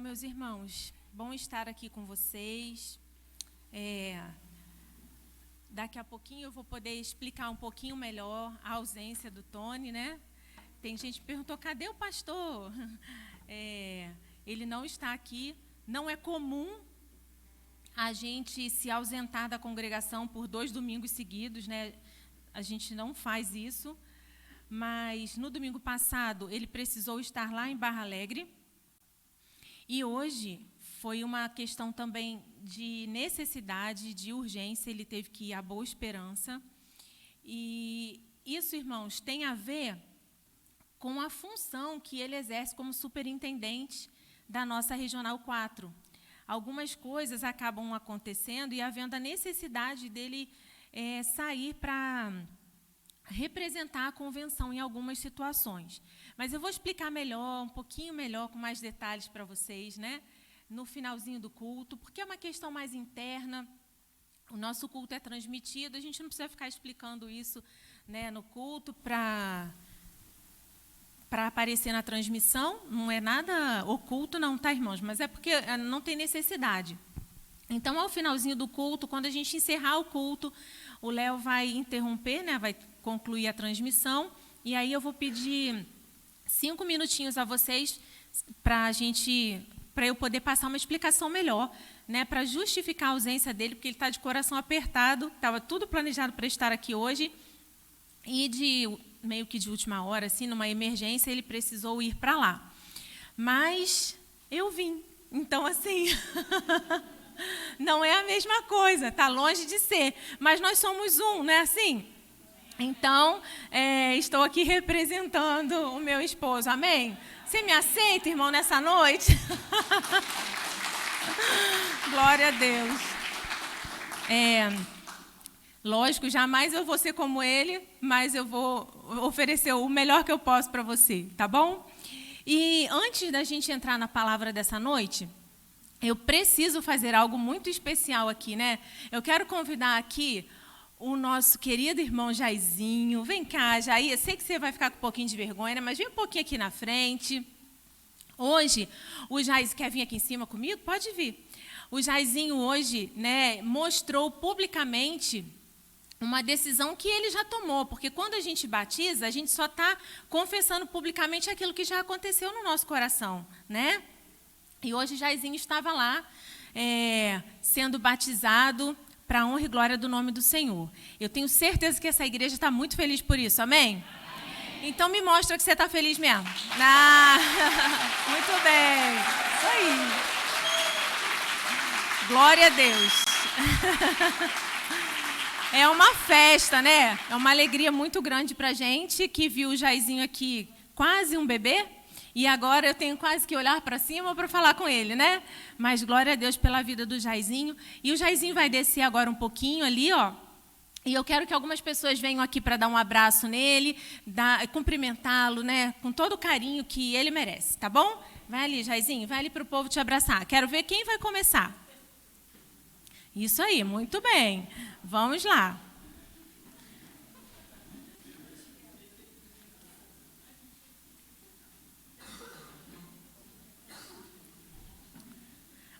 meus irmãos, bom estar aqui com vocês. Daqui a pouquinho eu vou poder explicar um pouquinho melhor a ausência do Tony, né? Tem gente que perguntou, cadê o pastor? Ele não está aqui. Não é comum a gente se ausentar da congregação por 2 domingos seguidos, né? A gente não faz isso. Mas no domingo passado ele precisou estar lá em Barra Alegre. E hoje foi uma questão também de necessidade, de urgência, ele teve que ir à Boa Esperança. E isso, irmãos, tem a ver com a função que ele exerce como superintendente da nossa Regional 4. Algumas coisas acabam acontecendo e havendo a necessidade dele sair para representar a convenção em algumas situações. Mas eu vou explicar melhor, um pouquinho melhor, com mais detalhes para vocês, né? No finalzinho do culto, porque é uma questão mais interna. O nosso culto é transmitido, a gente não precisa ficar explicando isso, né, no culto para aparecer na transmissão. Não é nada oculto, não, tá, irmãos? Mas é porque não tem necessidade. Então, ao finalzinho do culto, quando a gente encerrar o culto, o Léo vai interromper, né, vai concluir a transmissão, e aí eu vou pedir 5 minutinhos a vocês para eu poder passar uma explicação melhor, né, para justificar a ausência dele, porque ele está de coração apertado, estava tudo planejado para estar aqui hoje, e meio que de última hora, assim, numa emergência, ele precisou ir para lá. Mas eu vim, então assim... Não é a mesma coisa, está longe de ser, mas nós somos um, não é assim? Então, estou aqui representando o meu esposo, amém? Você me aceita, irmão, nessa noite? Glória a Deus. Lógico, jamais eu vou ser como ele, mas eu vou oferecer o melhor que eu posso para você, tá bom? E antes da gente entrar na palavra dessa noite... eu preciso fazer algo muito especial aqui, né? Eu quero convidar aqui o nosso querido irmão Jairzinho. Vem cá, Jair. Eu sei que você vai ficar com um pouquinho de vergonha, né? Mas vem um pouquinho aqui na frente. Hoje, o Jairzinho quer vir aqui em cima comigo? Pode vir. O Jairzinho hoje, né, mostrou publicamente uma decisão que ele já tomou, porque quando a gente batiza, a gente só está confessando publicamente aquilo que já aconteceu no nosso coração, né? E hoje Jairzinho estava lá, sendo batizado para a honra e glória do nome do Senhor. Eu tenho certeza que essa igreja está muito feliz por isso, amém? Amém. Então me mostra que você está feliz mesmo. Muito bem, isso aí. Glória a Deus. É uma festa, né? É uma alegria muito grande para a gente que viu o Jairzinho aqui quase um bebê. E agora eu tenho quase que olhar para cima para falar com ele, né? Mas glória a Deus pela vida do Jairzinho. E o Jairzinho vai descer agora um pouquinho ali, ó. E eu quero que algumas pessoas venham aqui para dar um abraço nele, cumprimentá-lo, né? Com todo o carinho que ele merece, tá bom? Vai ali, Jairzinho, vai ali para o povo te abraçar. Quero ver quem vai começar. Isso aí, muito bem. Vamos lá.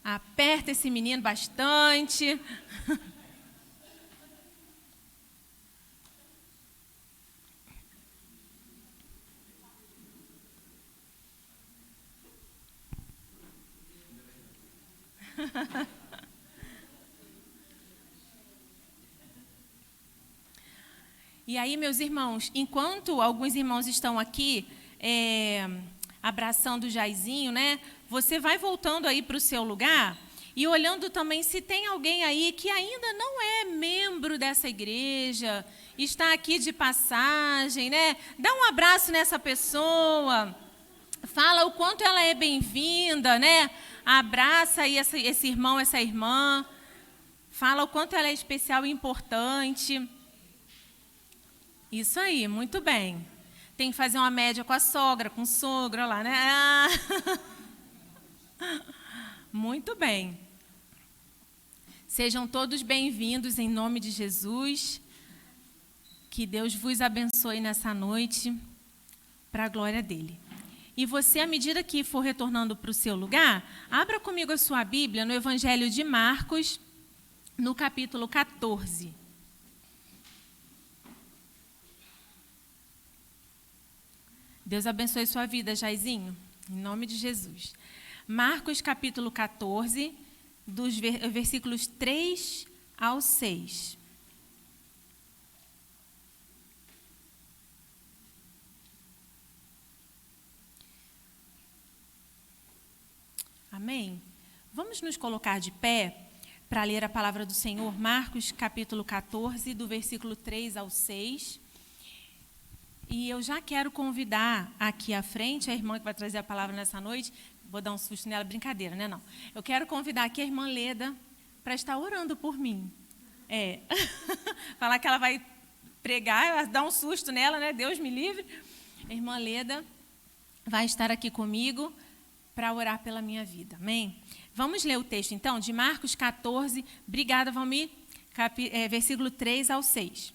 Aperta esse menino bastante. E aí, meus irmãos, enquanto alguns irmãos estão aqui abraçando o Jairzinho, né? Você vai voltando aí para o seu lugar e olhando também se tem alguém aí que ainda não é membro dessa igreja, está aqui de passagem, né? Dá um abraço nessa pessoa, fala o quanto ela é bem-vinda, né? Abraça aí esse irmão, essa irmã, fala o quanto ela é especial e importante. Isso aí, muito bem. Tem que fazer uma média com a sogra, com o sogro, lá, né? Muito bem. Sejam todos bem-vindos em nome de Jesus. Que Deus vos abençoe nessa noite, para a glória dele. E você, à medida que for retornando para o seu lugar, abra comigo a sua Bíblia no Evangelho de Marcos, no capítulo 14. Deus abençoe sua vida, Jairzinho, em nome de Jesus. Marcos, capítulo 14, dos versículos 3 ao 6. Amém? Vamos nos colocar de pé para ler a palavra do Senhor, Marcos, capítulo 14, do versículo 3 ao 6. E eu já quero convidar aqui à frente a irmã que vai trazer a palavra nessa noite. Vou dar um susto nela, brincadeira, né? Não. Eu quero convidar aqui a irmã Leda para estar orando por mim. Falar que ela vai pregar, dar um susto nela, né? Deus me livre. A irmã Leda vai estar aqui comigo para orar pela minha vida. Amém? Vamos ler o texto, então, de Marcos 14. Obrigada, Valmir. Versículo 3 ao 6.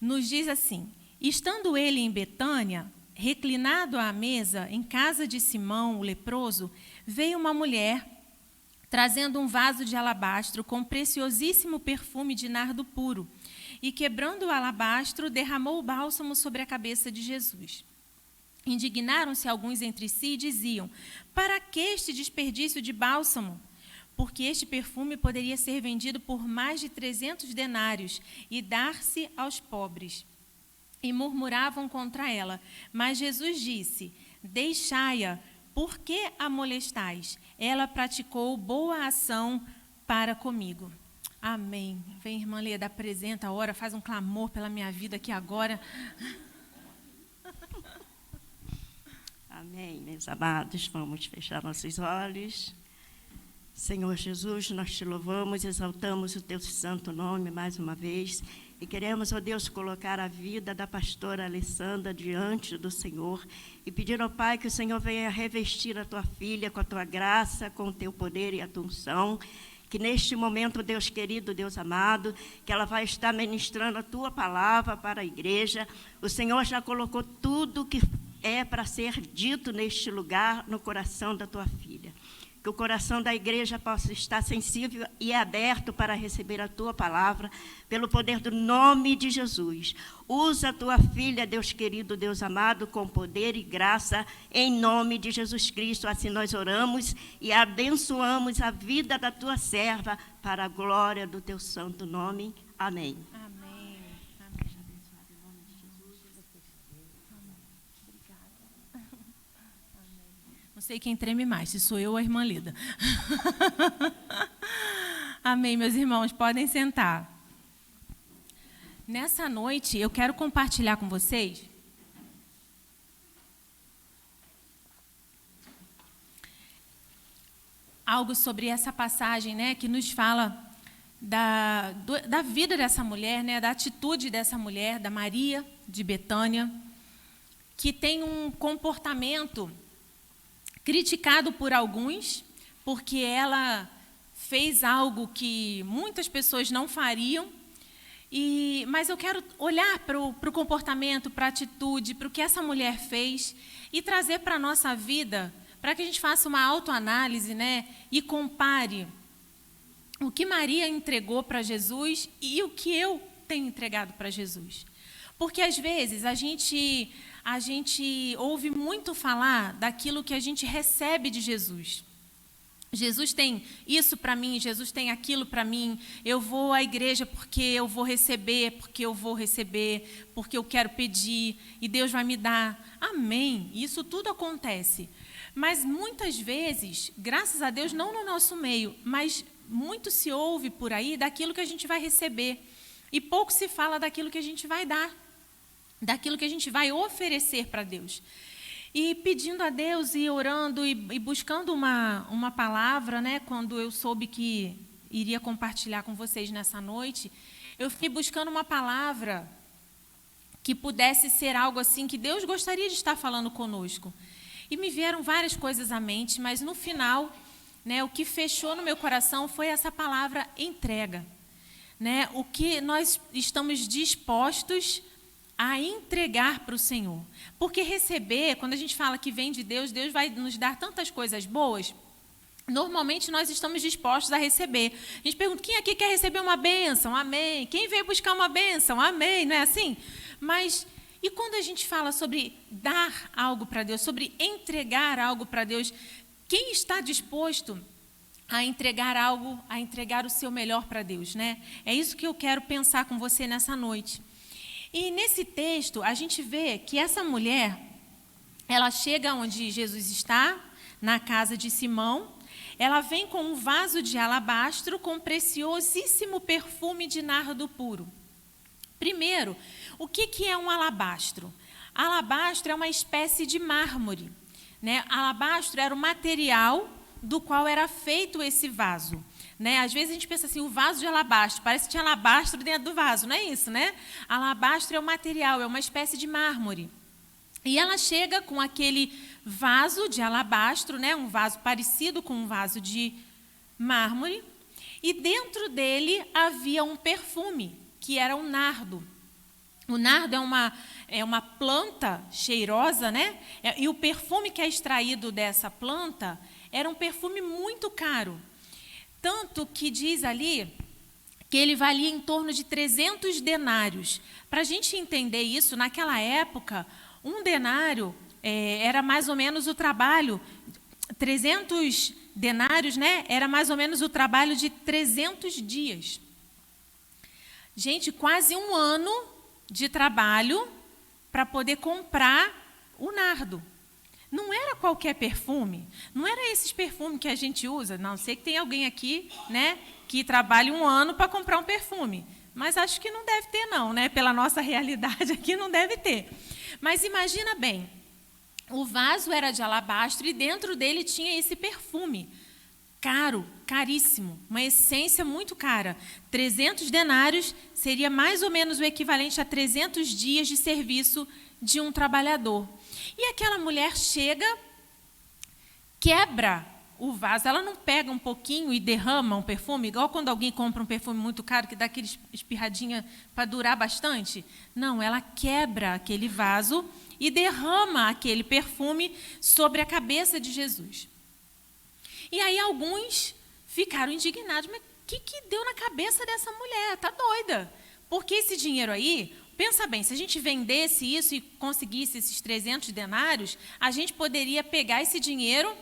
Nos diz assim: estando ele em Betânia, reclinado à mesa, em casa de Simão, o leproso, veio uma mulher, trazendo um vaso de alabastro com preciosíssimo perfume de nardo puro, e quebrando o alabastro, derramou o bálsamo sobre a cabeça de Jesus. Indignaram-se alguns entre si e diziam: para que este desperdício de bálsamo? Porque este perfume poderia ser vendido por mais de 300 denários e dar-se aos pobres. E murmuravam contra ela. Mas Jesus disse: deixai-a, por que a molestais? Ela praticou boa ação para comigo. Amém. Vem, irmã Leda, apresenta a hora, faz um clamor pela minha vida aqui agora. Amém, meus amados. Vamos fechar nossos olhos. Senhor Jesus, nós te louvamos, exaltamos o teu santo nome mais uma vez e queremos, ó Deus, colocar a vida da pastora Alessandra diante do Senhor e pedir ao Pai que o Senhor venha revestir a tua filha com a tua graça, com o teu poder e a tua unção, que neste momento, Deus querido, Deus amado, que ela vai estar ministrando a tua palavra para a igreja. O Senhor já colocou tudo que é para ser dito neste lugar no coração da tua filha. Que o coração da igreja possa estar sensível e aberto para receber a tua palavra, pelo poder do nome de Jesus. Usa a tua filha, Deus querido, Deus amado, com poder e graça, em nome de Jesus Cristo. Assim nós oramos e abençoamos a vida da tua serva, para a glória do teu santo nome. Amém. Não sei quem treme mais, se sou eu ou a irmã Leda. Amém, meus irmãos, podem sentar. Nessa noite, eu quero compartilhar com vocês algo sobre essa passagem, né, que nos fala da vida dessa mulher, né, da atitude dessa mulher, da Maria de Betânia, que tem um comportamento criticado por alguns, porque ela fez algo que muitas pessoas não fariam, mas eu quero olhar para o comportamento, para a atitude, para o que essa mulher fez e trazer para a nossa vida, para que a gente faça uma autoanálise, né, e compare o que Maria entregou para Jesus e o que eu tenho entregado para Jesus. Porque, às vezes, a gente ouve muito falar daquilo que a gente recebe de Jesus. Jesus tem isso para mim, Jesus tem aquilo para mim. Eu vou à igreja porque eu vou receber, porque eu quero pedir, e Deus vai me dar. Amém, isso tudo acontece. Mas muitas vezes, graças a Deus, não no nosso meio, mas muito se ouve por aí daquilo que a gente vai receber. E pouco se fala daquilo que a gente vai dar, daquilo que a gente vai oferecer para Deus. E pedindo a Deus e orando e buscando uma palavra, né, quando eu soube que iria compartilhar com vocês nessa noite, eu fiquei buscando uma palavra que pudesse ser algo assim que Deus gostaria de estar falando conosco. E me vieram várias coisas à mente, mas no final, né, o que fechou no meu coração foi essa palavra entrega. Né, o que nós estamos dispostos a entregar para o Senhor. Porque receber, quando a gente fala que vem de Deus, Deus vai nos dar tantas coisas boas. Normalmente nós estamos dispostos a receber. A gente pergunta, quem aqui quer receber uma bênção? Amém. Quem veio buscar uma bênção? Amém. Não é assim? Mas, e quando a gente fala sobre dar algo para Deus, sobre entregar algo para Deus, quem está disposto a entregar algo, a entregar o seu melhor para Deus, né? É isso que eu quero pensar com você nessa noite. E nesse texto, a gente vê que essa mulher, ela chega onde Jesus está, na casa de Simão, ela vem com um vaso de alabastro com preciosíssimo perfume de nardo puro. Primeiro, o que é um alabastro? Alabastro é uma espécie de mármore, né? Alabastro era o material do qual era feito esse vaso. Né? Às vezes a gente pensa assim, o vaso de alabastro, parece que tinha alabastro dentro do vaso, não é isso, né? Alabastro é o material, é uma espécie de mármore. E ela chega com aquele vaso de alabastro, né? Um vaso parecido com um vaso de mármore, e dentro dele havia um perfume, que era o nardo. O nardo é uma planta cheirosa, né? E o perfume que é extraído dessa planta era um perfume muito caro. Tanto que diz ali que ele valia em torno de 300 denários. Para a gente entender isso, naquela época, um denário era mais ou menos o trabalho, 300 denários, né? Era mais ou menos o trabalho de 300 dias. Gente, quase um ano de trabalho para poder comprar o nardo. Não era qualquer perfume, não era esses perfumes que a gente usa. Não sei que tem alguém aqui, né, que trabalha um ano para comprar um perfume, mas acho que não deve ter não, né? Pela nossa realidade aqui não deve ter. Mas imagina bem, o vaso era de alabastro e dentro dele tinha esse perfume, caro, caríssimo, uma essência muito cara. 300 denários seria mais ou menos o equivalente a 300 dias de serviço de um trabalhador. E aquela mulher chega, quebra o vaso, ela não pega um pouquinho e derrama um perfume, igual quando alguém compra um perfume muito caro, que dá aquele espirradinha para durar bastante. Não, ela quebra aquele vaso e derrama aquele perfume sobre a cabeça de Jesus. E aí alguns ficaram indignados, mas o que deu na cabeça dessa mulher? Está doida. Porque esse dinheiro aí... Pensa bem, se a gente vendesse isso e conseguisse esses 300 denários, a gente poderia pegar esse dinheiro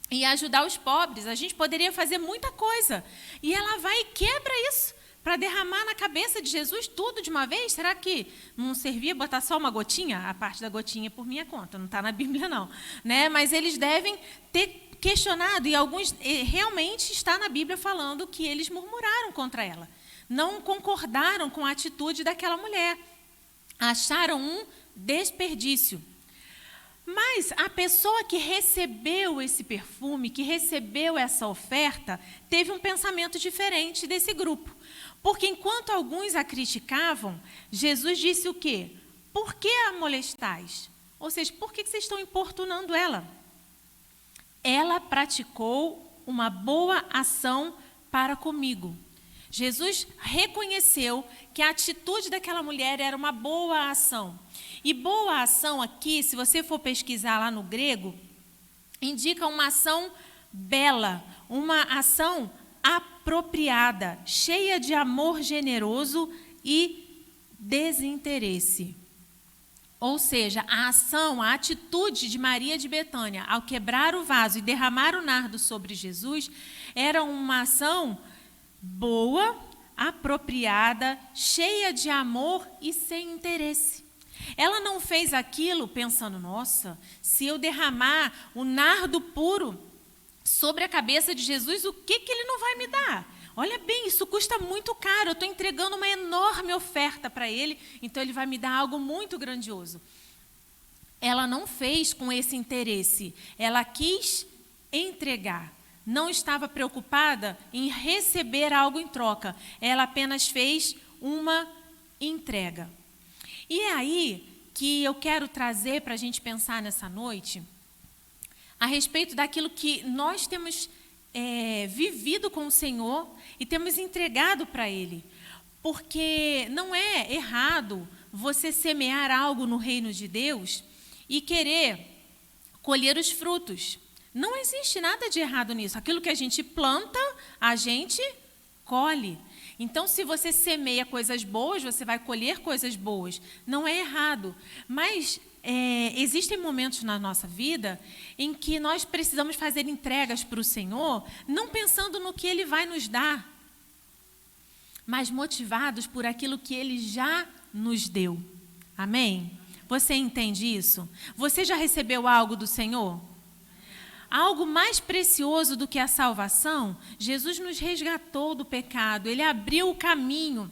e ajudar os pobres, a gente poderia fazer muita coisa. E ela vai e quebra isso para derramar na cabeça de Jesus tudo de uma vez? Será que não servia botar só uma gotinha? A parte da gotinha é por minha conta, não está na Bíblia não. Né? Mas eles devem ter questionado, e alguns realmente está na Bíblia falando que eles murmuraram contra ela. Não concordaram com a atitude daquela mulher. Acharam um desperdício. Mas a pessoa que recebeu esse perfume, que recebeu essa oferta, teve um pensamento diferente desse grupo. Porque enquanto alguns a criticavam, Jesus disse o quê? Por que a molestais? Ou seja, por que vocês estão importunando ela? Ela praticou uma boa ação para comigo. Jesus reconheceu que a atitude daquela mulher era uma boa ação. E boa ação aqui, se você for pesquisar lá no grego, indica uma ação bela, uma ação apropriada, cheia de amor generoso e desinteresse. Ou seja, a ação, a atitude de Maria de Betânia ao quebrar o vaso e derramar o nardo sobre Jesus, era uma ação boa, apropriada, cheia de amor e sem interesse. Ela não fez aquilo pensando, nossa, se eu derramar o nardo puro sobre a cabeça de Jesus, o que ele não vai me dar? Olha bem, isso custa muito caro, eu estou entregando uma enorme oferta para ele, então ele vai me dar algo muito grandioso. Ela não fez com esse interesse, ela quis entregar. Não estava preocupada em receber algo em troca. Ela apenas fez uma entrega. E é aí que eu quero trazer para a gente pensar nessa noite a respeito daquilo que nós temos vivido com o Senhor e temos entregado para Ele. Porque não é errado você semear algo no reino de Deus e querer colher os frutos. Não existe nada de errado nisso. Aquilo que a gente planta, a gente colhe. Então, se você semeia coisas boas, você vai colher coisas boas. Não é errado. Mas existem momentos na nossa vida em que nós precisamos fazer entregas para o Senhor, não pensando no que Ele vai nos dar, mas motivados por aquilo que Ele já nos deu. Amém? Você entende isso? Você já recebeu algo do Senhor? Algo mais precioso do que a salvação? Jesus nos resgatou do pecado, Ele abriu o caminho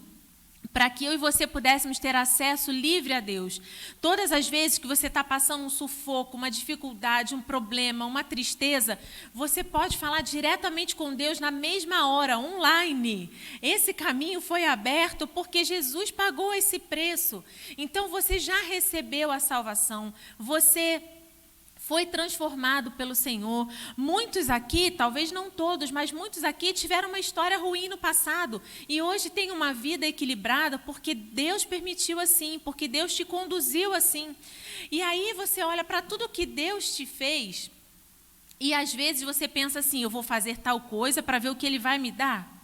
para que eu e você pudéssemos ter acesso livre a Deus. Todas as vezes que você está passando um sufoco, uma dificuldade, um problema, uma tristeza, você pode falar diretamente com Deus na mesma hora, online. Esse caminho foi aberto porque Jesus pagou esse preço. Então você já recebeu a salvação, você foi transformado pelo Senhor. Muitos aqui, talvez não todos, mas muitos aqui tiveram uma história ruim no passado e hoje têm uma vida equilibrada porque Deus permitiu assim, porque Deus te conduziu assim. E aí você olha para tudo que Deus te fez e às vezes você pensa assim, eu vou fazer tal coisa para ver o que Ele vai me dar.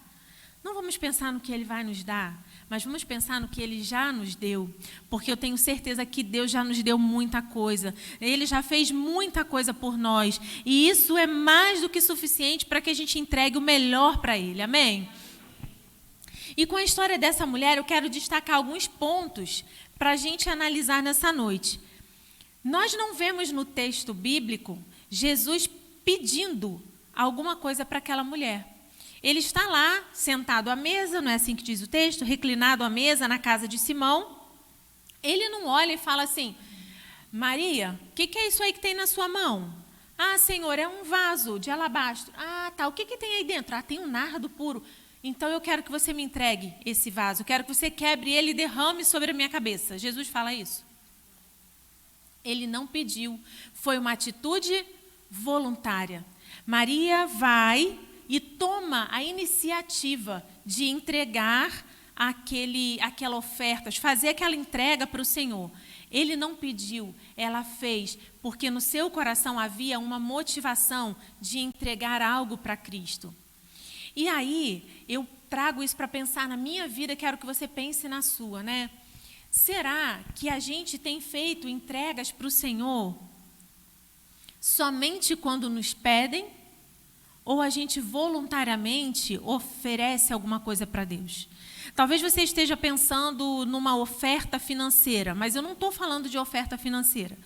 Não vamos pensar no que Ele vai nos dar, mas vamos pensar no que Ele já nos deu, porque eu tenho certeza que Deus já nos deu muita coisa, Ele já fez muita coisa por nós, e isso é mais do que suficiente para que a gente entregue o melhor para Ele, amém? E com a história dessa mulher, eu quero destacar alguns pontos para a gente analisar nessa noite. Nós não vemos no texto bíblico Jesus pedindo alguma coisa para aquela mulher. Ele está lá, sentado à mesa, não é assim que diz o texto? Reclinado à mesa na casa de Simão. Ele não olha e fala assim, Maria, o que é isso aí que tem na sua mão? Ah, Senhor, é um vaso de alabastro. Ah, tá, o que tem aí dentro? Ah, tem um nardo puro. Então eu quero que você me entregue esse vaso. Eu quero que você quebre ele e derrame sobre a minha cabeça. Jesus fala isso. Ele não pediu. Foi uma atitude voluntária. Maria vai e toma a iniciativa de entregar aquela oferta, de fazer aquela entrega para o Senhor. Ele não pediu, ela fez, porque no seu coração havia uma motivação de entregar algo para Cristo. E aí, eu trago isso para pensar na minha vida, quero que você pense na sua, né? Será que a gente tem feito entregas para o Senhor somente quando nos pedem? Ou a gente voluntariamente oferece alguma coisa para Deus? Talvez você esteja pensando numa oferta financeira, mas eu não estou falando de oferta financeira.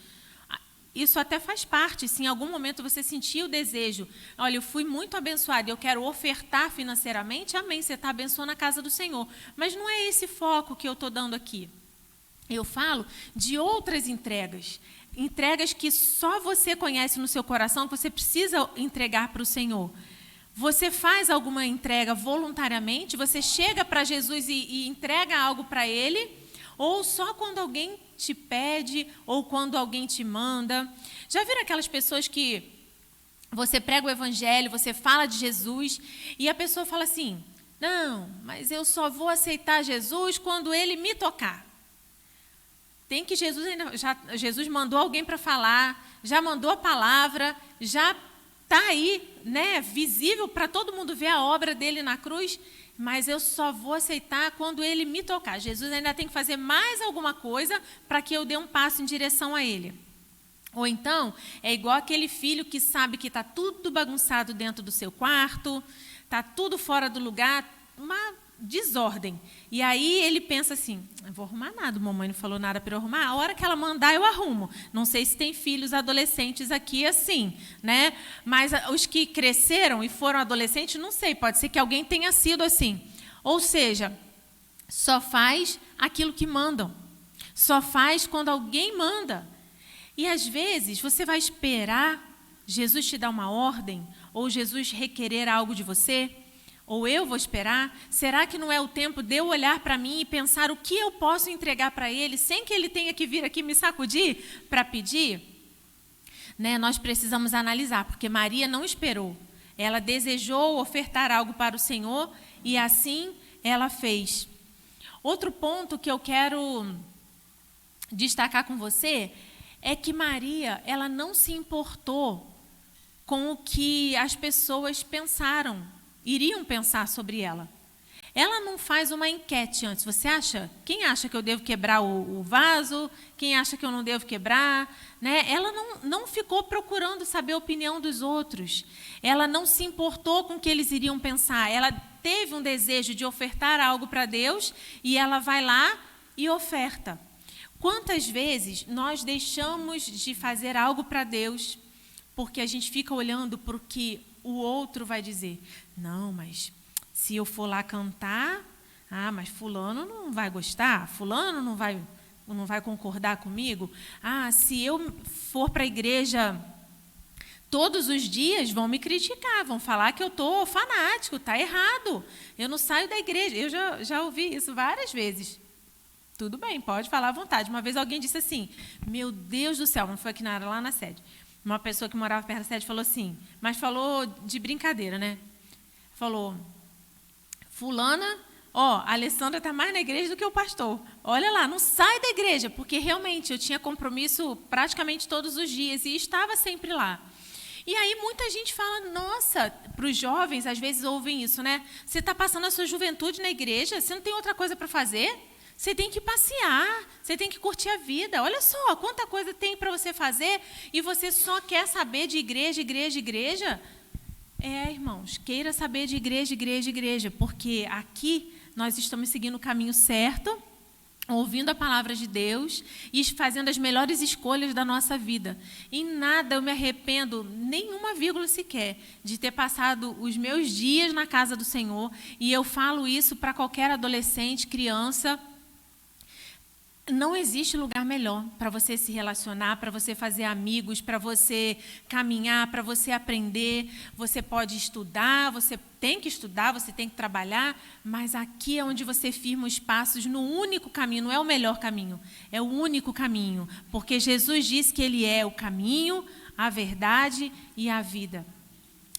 Isso até faz parte, se em algum momento você sentir o desejo, olha, eu fui muito abençoado, eu quero ofertar financeiramente, amém, você está abençoando a casa do Senhor. Mas não é esse foco que eu estou dando aqui. Eu falo de outras entregas. Entregas que só você conhece no seu coração, que você precisa entregar para o Senhor. Você faz alguma entrega voluntariamente? Você chega para Jesus e entrega algo para Ele? Ou só quando alguém te pede, ou quando alguém te manda? Já viram aquelas pessoas que você prega o Evangelho, você fala de Jesus, e a pessoa fala assim, não, mas eu só vou aceitar Jesus quando Ele me tocar. Tem que Jesus mandou alguém para falar, já mandou a palavra, já está aí, né, visível para todo mundo ver a obra dele na cruz, mas eu só vou aceitar quando ele me tocar. Jesus ainda tem que fazer mais alguma coisa para que eu dê um passo em direção a ele. Ou então, é igual aquele filho que sabe que está tudo bagunçado dentro do seu quarto, está tudo fora do lugar, uma desordem. E aí ele pensa assim, não vou arrumar nada, mamãe não falou nada para eu arrumar, a hora que ela mandar eu arrumo. Não sei se tem filhos adolescentes aqui assim, né? Mas os que cresceram e foram adolescentes, não sei, pode ser que alguém tenha sido assim. Ou seja, só faz aquilo que mandam. Só faz quando alguém manda. E às vezes você vai esperar Jesus te dar uma ordem, ou Jesus requerer algo de você, ou eu vou esperar. Será que não é o tempo de eu olhar para mim e pensar o que eu posso entregar para Ele, sem que Ele tenha que vir aqui me sacudir para pedir? Né? Nós precisamos analisar, porque Maria não esperou. Ela desejou ofertar algo para o Senhor e assim ela fez. Outro ponto que eu quero destacar com você é que Maria, ela não se importou com o que as pessoas iriam pensar sobre ela. Ela não faz uma enquete antes. Você acha? Quem acha que eu devo quebrar o vaso? Quem acha que eu não devo quebrar? Né? Ela não ficou procurando saber a opinião dos outros. Ela não se importou com o que eles iriam pensar. Ela teve um desejo de ofertar algo para Deus e ela vai lá e oferta. Quantas vezes nós deixamos de fazer algo para Deus porque a gente fica olhando para o que o outro vai dizer? Não, mas se eu for lá cantar, mas fulano não vai gostar, fulano não vai concordar comigo. Se eu for para a igreja todos os dias, vão me criticar, vão falar que eu estou fanático, está errado. Eu não saio da igreja. Eu já ouvi isso várias vezes. Tudo bem, pode falar à vontade. Uma vez alguém disse assim, meu Deus do céu, não foi aqui lá na sede. Uma pessoa que morava perto da sede falou assim, mas falou de brincadeira, né? Falou, fulana, a Alessandra está mais na igreja do que o pastor. Olha lá, não sai da igreja, porque realmente eu tinha compromisso praticamente todos os dias e estava sempre lá. E aí muita gente fala, nossa, para os jovens, às vezes ouvem isso, né? Você está passando a sua juventude na igreja, você não tem outra coisa para fazer? Você tem que passear, você tem que curtir a vida. Olha só, quanta coisa tem para você fazer e você só quer saber de igreja, igreja, igreja? Irmãos, queira saber de igreja, igreja, igreja, porque aqui nós estamos seguindo o caminho certo, ouvindo a palavra de Deus e fazendo as melhores escolhas da nossa vida. Em nada eu me arrependo, nenhuma vírgula sequer, de ter passado os meus dias na casa do Senhor. E eu falo isso para qualquer adolescente, criança. Não existe lugar melhor para você se relacionar, para você fazer amigos, para você caminhar, para você aprender. Você pode estudar, você tem que estudar, você tem que trabalhar, mas aqui é onde você firma os passos no único caminho, não é o melhor caminho, é o único caminho, porque Jesus disse que Ele é o caminho, a verdade e a vida.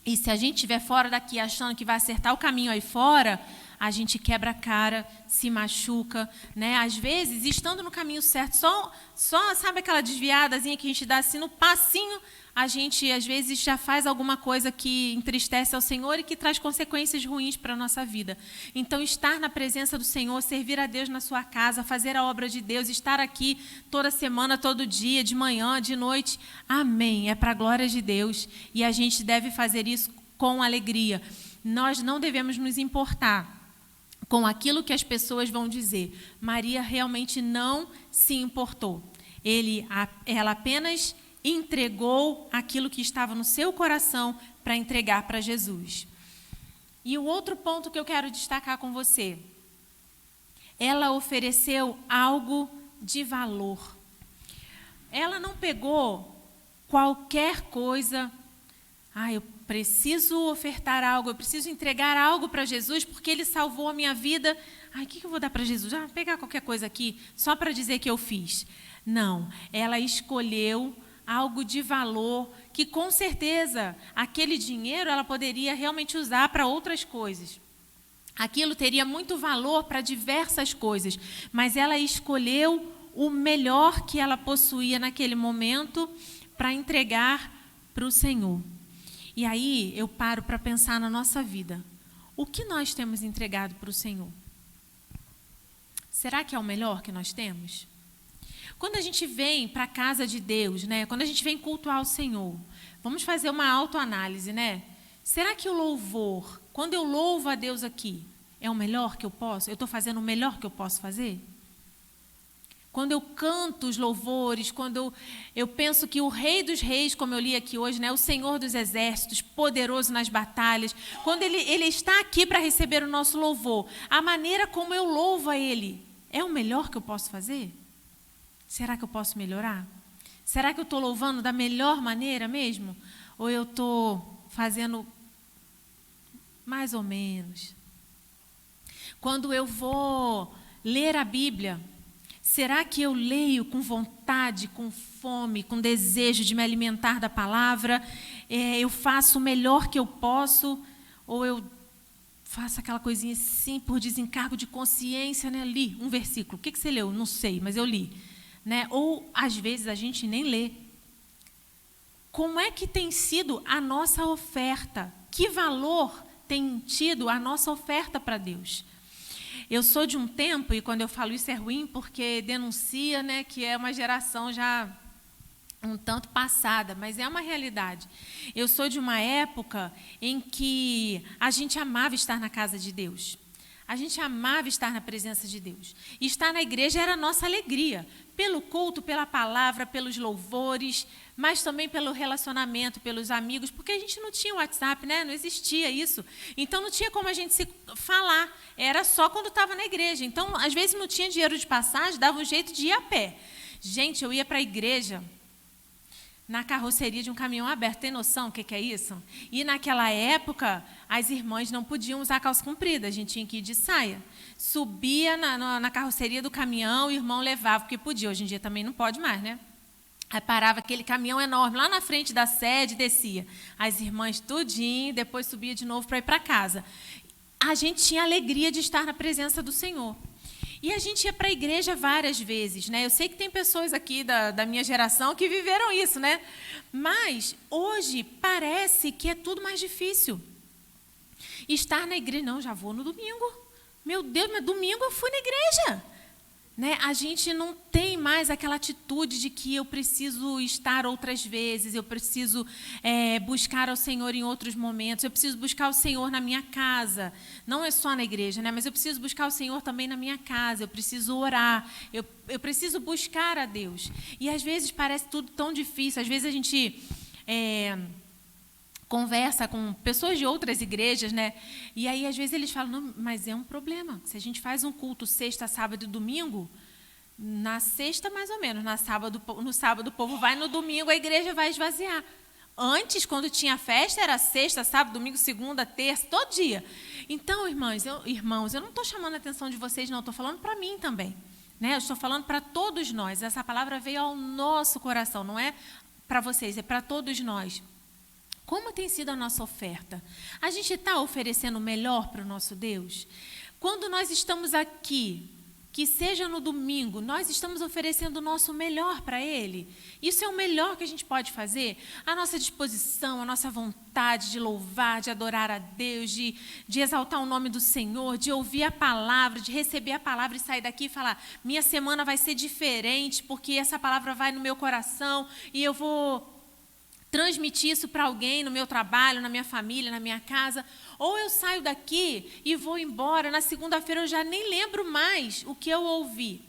E se a gente estiver fora daqui achando que vai acertar o caminho aí fora, a gente quebra a cara, se machuca, né? Às vezes, estando no caminho certo, só sabe aquela desviadazinha que a gente dá assim no passinho, a gente às vezes já faz alguma coisa que entristece ao Senhor e que traz consequências ruins para a nossa vida. Então, estar na presença do Senhor, servir a Deus na sua casa, fazer a obra de Deus, estar aqui toda semana, todo dia, de manhã, de noite, amém, é para a glória de Deus e a gente deve fazer isso com alegria. Nós não devemos nos importar com aquilo que as pessoas vão dizer. Maria realmente não se importou. Ela apenas entregou aquilo que estava no seu coração para entregar para Jesus. E o outro ponto que eu quero destacar com você, ela ofereceu algo de valor. Ela não pegou qualquer coisa, eu preciso ofertar algo, eu preciso entregar algo para Jesus porque Ele salvou a minha vida. O que eu vou dar para Jesus? Pegar qualquer coisa aqui só para dizer que eu fiz. Não, ela escolheu algo de valor que com certeza aquele dinheiro ela poderia realmente usar para outras coisas. Aquilo teria muito valor para diversas coisas, mas ela escolheu o melhor que ela possuía naquele momento para entregar para o Senhor. E aí eu paro para pensar na nossa vida. O que nós temos entregado para o Senhor? Será que é o melhor que nós temos? Quando a gente vem para a casa de Deus, né? Quando a gente vem cultuar o Senhor, vamos fazer uma autoanálise, né? Será que o louvor, quando eu louvo a Deus aqui, é o melhor que eu posso? Eu estou fazendo o melhor que eu posso fazer? Quando eu canto os louvores, quando eu penso que o Rei dos Reis, como eu li aqui hoje, né, o Senhor dos Exércitos, poderoso nas batalhas, quando ele está aqui para receber o nosso louvor, a maneira como eu louvo a Ele, é o melhor que eu posso fazer? Será que eu posso melhorar? Será que eu estou louvando da melhor maneira mesmo? Ou eu estou fazendo mais ou menos? Quando eu vou ler a Bíblia, será que eu leio com vontade, com fome, com desejo de me alimentar da palavra? Eu faço o melhor que eu posso? Ou eu faço aquela coisinha assim, por desencargo de consciência, né? Li um versículo. O que você leu? Não sei, mas eu li. né? Ou às vezes a gente nem lê. Como é que tem sido a nossa oferta? Que valor tem tido a nossa oferta para Deus? Eu sou de um tempo, e quando eu falo isso é ruim, porque denuncia, né, que é uma geração já um tanto passada, mas é uma realidade. Eu sou de uma época em que a gente amava estar na casa de Deus. A gente amava estar na presença de Deus. E estar na igreja era a nossa alegria, pelo culto, pela palavra, pelos louvores, mas também pelo relacionamento, pelos amigos, porque a gente não tinha WhatsApp, né? Não existia isso. Então, não tinha como a gente se falar. Era só quando estava na igreja. Então, às vezes, não tinha dinheiro de passagem, dava um jeito de ir a pé. Gente, eu ia para a igreja na carroceria de um caminhão aberto. Tem noção o que é isso? E naquela época, as irmãs não podiam usar calça comprida, a gente tinha que ir de saia. Subia na carroceria do caminhão, o irmão levava, porque podia. Hoje em dia também não pode mais, né? Aí parava aquele caminhão enorme lá na frente da sede, descia. As irmãs tudinho, depois subia de novo para ir para casa. A gente tinha alegria de estar na presença do Senhor. E a gente ia para a igreja várias vezes, né? Eu sei que tem pessoas aqui da minha geração que viveram isso, né? Mas hoje parece que é tudo mais difícil. Estar na igreja, não, já vou no domingo. Meu Deus, mas domingo eu fui na igreja. Né? A gente não tem mais aquela atitude de que eu preciso estar outras vezes, eu preciso buscar ao Senhor em outros momentos, eu preciso buscar o Senhor na minha casa. Não é só na igreja, né? Mas eu preciso buscar o Senhor também na minha casa, eu preciso orar, eu preciso buscar a Deus. E às vezes parece tudo tão difícil, às vezes a gente conversa com pessoas de outras igrejas, né? E aí, às vezes, eles falam, não, mas é um problema. Se a gente faz um culto sexta, sábado e domingo, na sexta, mais ou menos, no sábado o povo vai, no domingo a igreja vai esvaziar. Antes, quando tinha festa, era sexta, sábado, domingo, segunda, terça, todo dia. Então, irmãos, eu não estou chamando a atenção de vocês, não, estou falando para mim também. Né? Eu estou falando para todos nós. Essa palavra veio ao nosso coração, não é para vocês, é para todos nós. Como tem sido a nossa oferta? A gente está oferecendo o melhor para o nosso Deus? Quando nós estamos aqui, que seja no domingo, nós estamos oferecendo o nosso melhor para Ele? Isso é o melhor que a gente pode fazer? A nossa disposição, a nossa vontade de louvar, de adorar a Deus, de exaltar o nome do Senhor, de ouvir a palavra, de receber a palavra e sair daqui e falar, minha semana vai ser diferente, porque essa palavra vai no meu coração e eu vou transmitir isso para alguém no meu trabalho, na minha família, na minha casa, ou eu saio daqui e vou embora, na segunda-feira eu já nem lembro mais o que eu ouvi.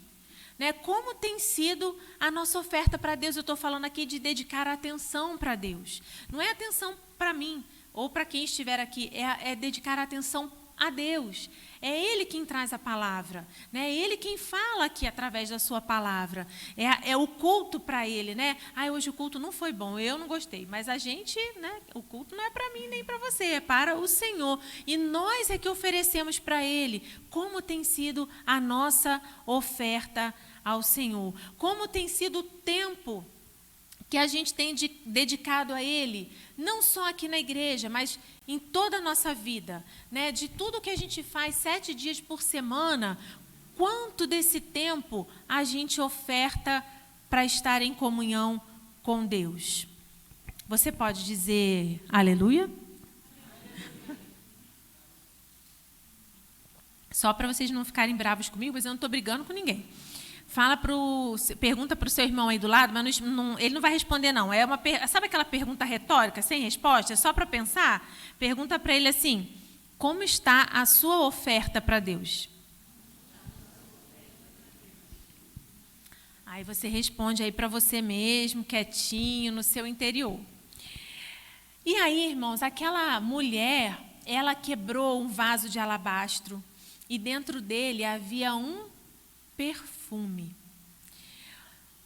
Né? Como tem sido a nossa oferta para Deus? Eu estou falando aqui de dedicar a atenção para Deus. Não é atenção para mim, ou para quem estiver aqui, é dedicar a atenção a Deus. É Ele quem traz a palavra, né? É Ele quem fala aqui através da sua palavra. É o culto para Ele, né? Hoje o culto não foi bom, eu não gostei, mas a gente, né? O culto não é para mim nem para você, é para o Senhor. E nós é que oferecemos para Ele. Como tem sido a nossa oferta ao Senhor? Como tem sido o tempo que a gente tem dedicado a Ele, não só aqui na igreja, mas em toda a nossa vida, né? De tudo que a gente faz 7 dias por semana, quanto desse tempo a gente oferta para estar em comunhão com Deus? Você pode dizer aleluia? Só para vocês não ficarem bravos comigo, mas eu não estou brigando com ninguém. Pergunta para o seu irmão aí do lado, mas ele não vai responder, não. Sabe aquela pergunta retórica, sem resposta? É só para pensar? Pergunta para ele assim, como está a sua oferta para Deus? Aí você responde aí para você mesmo, quietinho, no seu interior. E aí, irmãos, aquela mulher, ela quebrou um vaso de alabastro e dentro dele havia um perfume.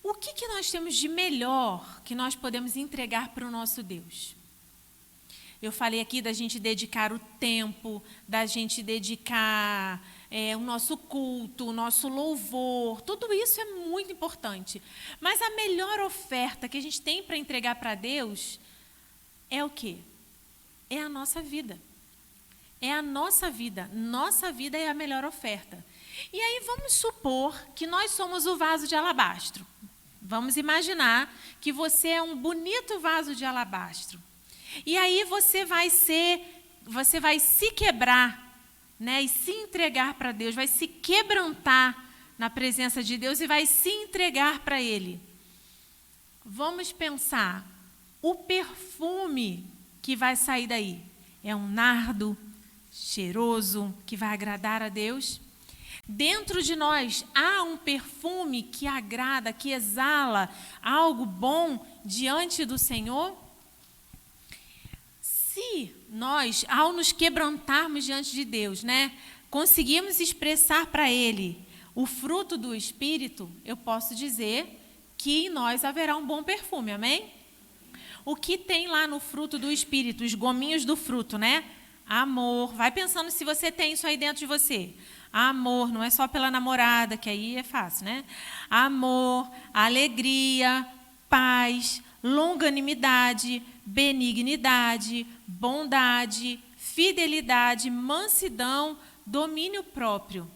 O que nós temos de melhor que nós podemos entregar para o nosso Deus? Eu falei aqui da gente dedicar o tempo, da gente dedicar o nosso culto, o nosso louvor, tudo isso é muito importante. Mas a melhor oferta que a gente tem para entregar para Deus é o quê? É a nossa vida. É a nossa vida. Nossa vida é a melhor oferta. E aí vamos supor que nós somos o vaso de alabastro. Vamos imaginar que você é um bonito vaso de alabastro. E aí você vai se quebrar, né, e se entregar para Deus, vai se quebrantar na presença de Deus e vai se entregar para Ele. Vamos pensar, o perfume que vai sair daí é um nardo cheiroso que vai agradar a Deus? Dentro de nós há um perfume que agrada, que exala algo bom diante do Senhor? Se nós, ao nos quebrantarmos diante de Deus, né, conseguimos expressar para Ele o fruto do Espírito, eu posso dizer que em nós haverá um bom perfume, amém? O que tem lá no fruto do Espírito, os gominhos do fruto, né? Amor, vai pensando se você tem isso aí dentro de você. Amor, não é só pela namorada, que aí é fácil, né? Amor, alegria, paz, longanimidade, benignidade, bondade, fidelidade, mansidão, domínio próprio.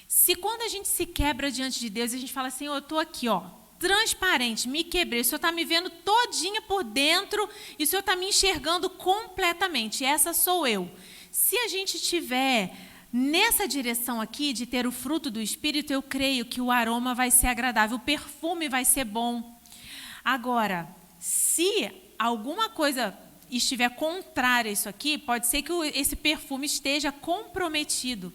Se quando a gente se quebra diante de Deus, a gente fala assim, eu estou aqui, ó, transparente, me quebrei, o Senhor está me vendo todinha por dentro e o Senhor está me enxergando completamente, essa sou eu. Se a gente tiver nessa direção aqui de ter o fruto do Espírito, eu creio que o aroma vai ser agradável, o perfume vai ser bom. Agora, se alguma coisa estiver contrária a isso aqui, pode ser que esse perfume esteja comprometido.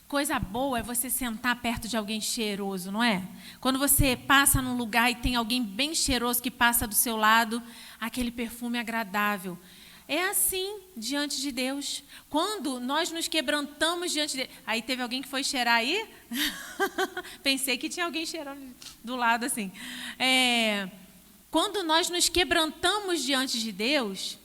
Coisa boa é você sentar perto de alguém cheiroso, não é? Quando você passa num lugar e tem alguém bem cheiroso que passa do seu lado, aquele perfume agradável. É assim diante de Deus. Quando nós nos quebrantamos diante dele. Aí teve alguém que foi cheirar aí? Pensei que tinha alguém cheirando do lado assim. Quando nós nos quebrantamos diante de Deus,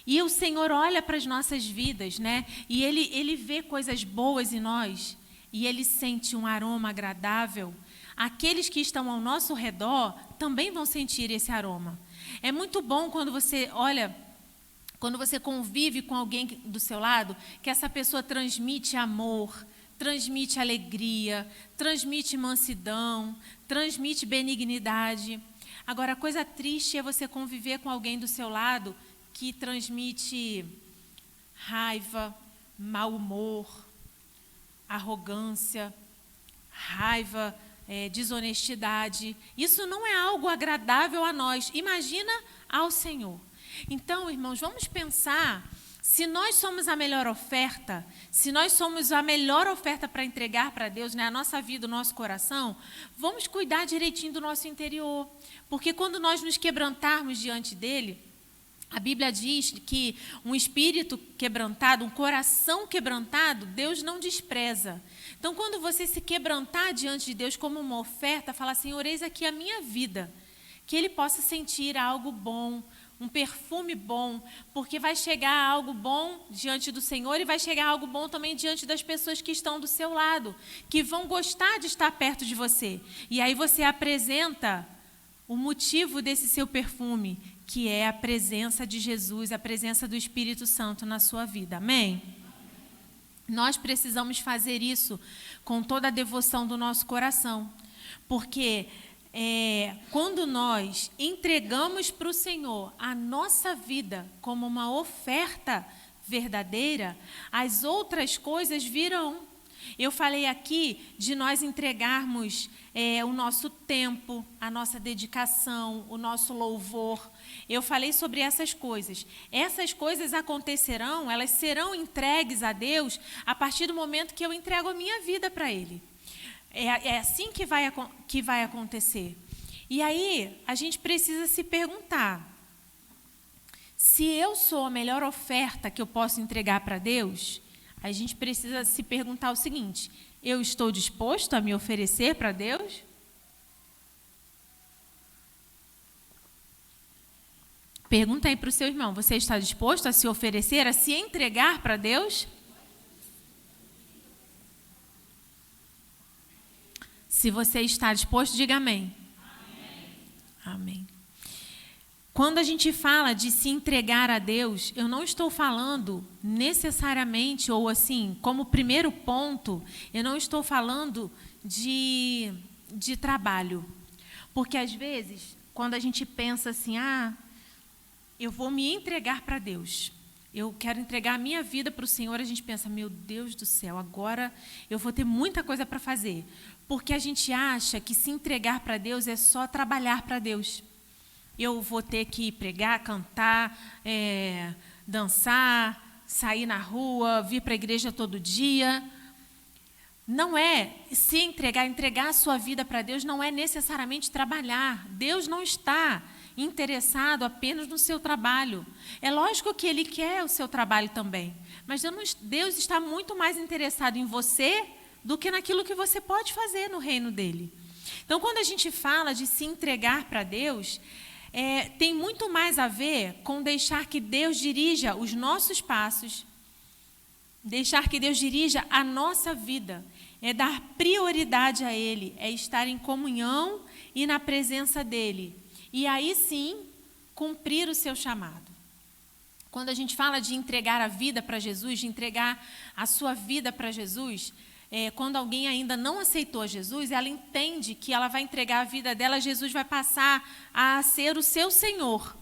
e o Senhor olha para as nossas vidas, né? E Ele vê coisas boas em nós, e Ele sente um aroma agradável, aqueles que estão ao nosso redor também vão sentir esse aroma. É muito bom quando você olha, quando você convive com alguém do seu lado, que essa pessoa transmite amor, transmite alegria, transmite mansidão, transmite benignidade. Agora, a coisa triste é você conviver com alguém do seu lado que transmite raiva, mau humor, arrogância, raiva, desonestidade. Isso não é algo agradável a nós. Imagina ao Senhor. Então, irmãos, vamos pensar, se nós somos a melhor oferta, se nós somos a melhor oferta para entregar para Deus, né, a nossa vida, o nosso coração, vamos cuidar direitinho do nosso interior. Porque quando nós nos quebrantarmos diante dele, a Bíblia diz que um espírito quebrantado, um coração quebrantado, Deus não despreza. Então, quando você se quebrantar diante de Deus como uma oferta, fala, Senhor, eis aqui a minha vida, que Ele possa sentir algo bom, um perfume bom, porque vai chegar algo bom diante do Senhor e vai chegar algo bom também diante das pessoas que estão do seu lado, que vão gostar de estar perto de você. E aí você apresenta o motivo desse seu perfume, que é a presença de Jesus, a presença do Espírito Santo na sua vida. Amém? Nós precisamos fazer isso com toda a devoção do nosso coração, porque quando nós entregamos para o Senhor a nossa vida como uma oferta verdadeira, as outras coisas virão. Eu falei aqui de nós entregarmos o nosso tempo, a nossa dedicação, o nosso louvor. Eu falei sobre essas coisas. Essas coisas acontecerão, elas serão entregues a Deus a partir do momento que eu entrego a minha vida para Ele. É assim que vai acontecer. E aí, a gente precisa se perguntar, se eu sou a melhor oferta que eu posso entregar para Deus, a gente precisa se perguntar o seguinte, eu estou disposto a me oferecer para Deus? Pergunta aí para o seu irmão, você está disposto a se oferecer, a se entregar para Deus? Se você está disposto, diga amém. Amém. Amém. Quando a gente fala de se entregar a Deus, eu não estou falando necessariamente, ou assim, como primeiro ponto, eu não estou falando de trabalho. Porque, às vezes, quando a gente pensa assim, eu vou me entregar para Deus, eu quero entregar a minha vida para o Senhor, a gente pensa, meu Deus do céu, agora eu vou ter muita coisa para fazer. Porque a gente acha que se entregar para Deus é só trabalhar para Deus. Eu vou ter que pregar, cantar, dançar, sair na rua, vir para a igreja todo dia. Não é se entregar a sua vida para Deus não é necessariamente trabalhar. Deus não está interessado apenas no seu trabalho. É lógico que Ele quer o seu trabalho também, mas Deus está muito mais interessado em você do que naquilo que você pode fazer no reino dEle. Então, quando a gente fala de se entregar para Deus, tem muito mais a ver com deixar que Deus dirija os nossos passos, deixar que Deus dirija a nossa vida, é dar prioridade a Ele, é estar em comunhão e na presença dEle. E aí sim, cumprir o seu chamado. Quando a gente fala de entregar a vida para Jesus, de entregar a sua vida para Jesus, quando alguém ainda não aceitou Jesus, ela entende que ela vai entregar a vida dela, Jesus vai passar a ser o seu Senhor.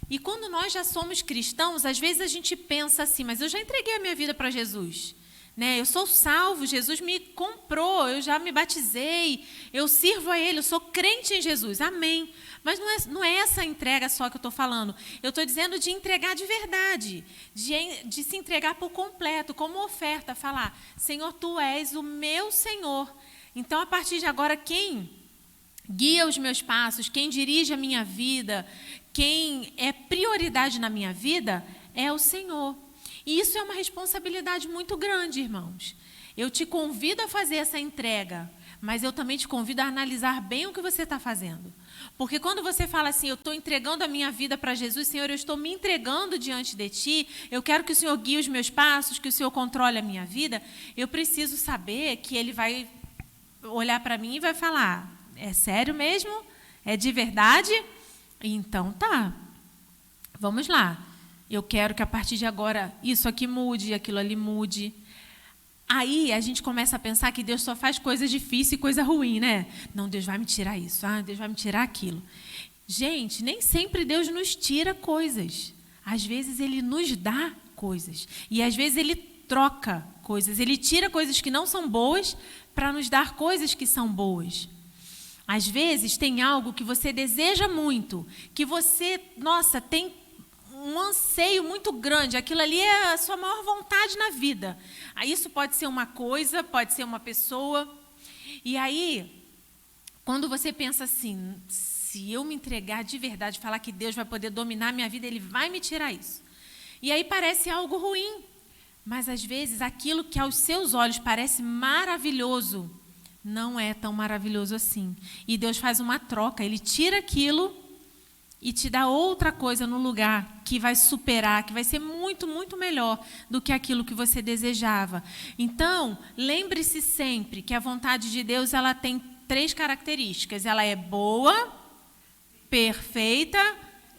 E quando nós já somos cristãos, às vezes a gente pensa assim, mas eu já entreguei a minha vida para Jesus, né? Eu sou salvo, Jesus me comprou, eu já me batizei, eu sirvo a Ele, eu sou crente em Jesus, amém. Mas não é essa entrega só que eu estou falando. Eu estou dizendo de entregar de verdade, de se entregar por completo, como oferta, falar, Senhor, Tu és o meu Senhor. Então, a partir de agora, quem guia os meus passos, quem dirige a minha vida, quem é prioridade na minha vida, é o Senhor. E isso é uma responsabilidade muito grande, irmãos. Eu te convido a fazer essa entrega, mas eu também te convido a analisar bem o que você está fazendo. Porque quando você fala assim, eu estou entregando a minha vida para Jesus, Senhor, eu estou me entregando diante de Ti, eu quero que o Senhor guie os meus passos, que o Senhor controle a minha vida, eu preciso saber que Ele vai olhar para mim e vai falar, é sério mesmo? É de verdade? Então tá, vamos lá. Eu quero que a partir de agora isso aqui mude, aquilo ali mude. Aí a gente começa a pensar que Deus só faz coisa difícil e coisa ruim, né? Não, Deus vai me tirar isso, Deus vai me tirar aquilo. Gente, nem sempre Deus nos tira coisas. Às vezes Ele nos dá coisas. E às vezes Ele troca coisas. Ele tira coisas que não são boas para nos dar coisas que são boas. Às vezes tem algo que você deseja muito, que você, nossa, tem um anseio muito grande, aquilo ali é a sua maior vontade na vida. Aí isso pode ser uma coisa, pode ser uma pessoa. E aí, quando você pensa assim, se eu me entregar de verdade, falar que Deus vai poder dominar a minha vida, Ele vai me tirar isso. E aí parece algo ruim, mas às vezes aquilo que aos seus olhos parece maravilhoso, não é tão maravilhoso assim. E Deus faz uma troca, Ele tira aquilo e te dá outra coisa no lugar que vai superar, que vai ser muito, muito melhor do que aquilo que você desejava. Então, lembre-se sempre que a vontade de Deus ela tem 3 características. Ela é boa, perfeita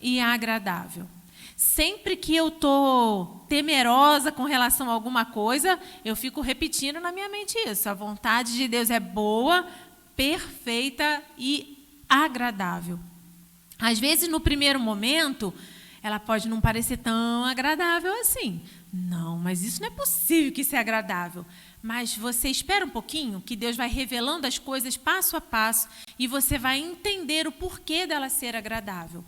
e agradável. Sempre que eu estou temerosa com relação a alguma coisa, eu fico repetindo na minha mente isso. A vontade de Deus é boa, perfeita e agradável. Às vezes, no primeiro momento, ela pode não parecer tão agradável assim. Não, mas isso não é possível que isso é agradável. Mas você espera um pouquinho, que Deus vai revelando as coisas passo a passo e você vai entender o porquê dela ser agradável.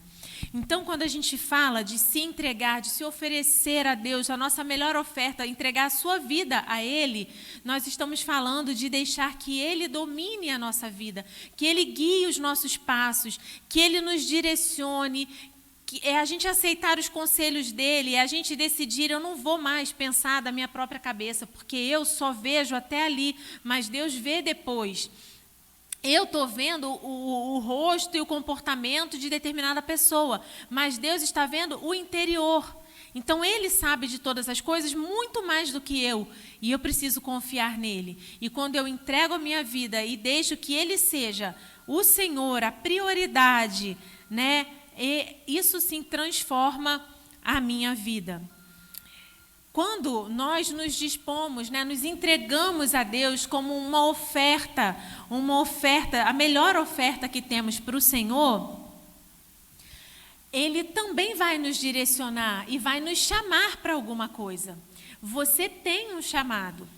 Então, quando a gente fala de se entregar, de se oferecer a Deus a nossa melhor oferta, entregar a sua vida a Ele, nós estamos falando de deixar que Ele domine a nossa vida, que Ele guie os nossos passos, que Ele nos direcione, que é a gente aceitar os conselhos dEle, é a gente decidir, eu não vou mais pensar da minha própria cabeça, porque eu só vejo até ali, mas Deus vê depois. Eu estou vendo o rosto e o comportamento de determinada pessoa, mas Deus está vendo o interior. Então, Ele sabe de todas as coisas muito mais do que eu, e eu preciso confiar nele. E quando eu entrego a minha vida e deixo que Ele seja o Senhor, a prioridade, né, isso sim transforma a minha vida. Quando nós nos dispomos, né, nos entregamos a Deus como uma oferta, a melhor oferta que temos para o Senhor, Ele também vai nos direcionar e vai nos chamar para alguma coisa. Você tem um chamado,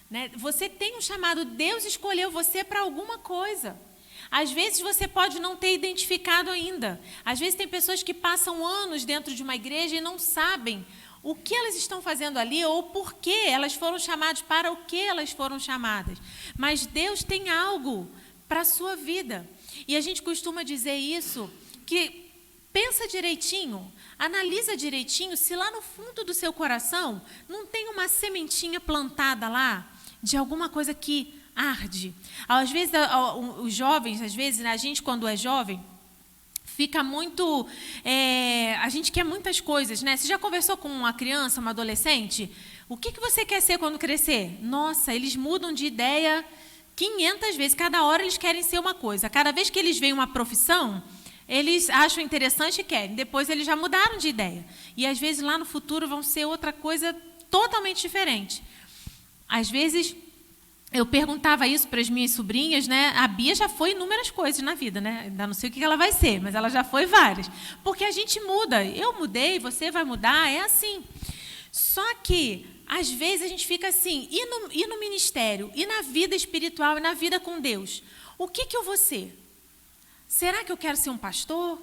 né? Você tem um chamado, Deus escolheu você para alguma coisa. Às vezes você pode não ter identificado ainda. Às vezes tem pessoas que passam anos dentro de uma igreja e não sabem o que elas estão fazendo ali ou por que elas foram chamadas, para o que elas foram chamadas. Mas Deus tem algo para a sua vida. E a gente costuma dizer isso, que pensa direitinho, analisa direitinho se lá no fundo do seu coração não tem uma sementinha plantada lá de alguma coisa que arde. Às vezes, os jovens, às vezes, a gente quando é jovem, fica muito... a gente quer muitas coisas, né? Você já conversou com uma criança, uma adolescente? O que você quer ser quando crescer? Nossa, eles mudam de ideia 500 vezes. Cada hora eles querem ser uma coisa. Cada vez que eles veem uma profissão, eles acham interessante e querem. Depois eles já mudaram de ideia. E às vezes lá no futuro vão ser outra coisa totalmente diferente. Às vezes... eu perguntava isso para as minhas sobrinhas, né? A Bia já foi inúmeras coisas na vida, né? Ainda não sei o que ela vai ser, mas ela já foi várias. Porque a gente muda. Eu mudei, você vai mudar, é assim. Só que, às vezes, a gente fica assim, e no ministério, e na vida espiritual, e na vida com Deus? O que eu vou ser? Será que eu quero ser um pastor?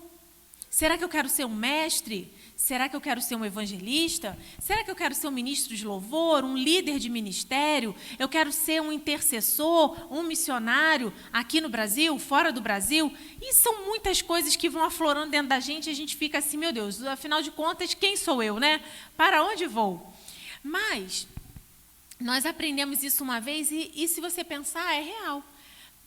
Será que eu quero ser um mestre? Será que eu quero ser um evangelista? Será que eu quero ser um ministro de louvor, um líder de ministério? Eu quero ser um intercessor, um missionário aqui no Brasil, fora do Brasil? E são muitas coisas que vão aflorando dentro da gente e a gente fica assim, meu Deus, afinal de contas, quem sou eu, né? Para onde vou? Mas nós aprendemos isso uma vez e se você pensar, é real.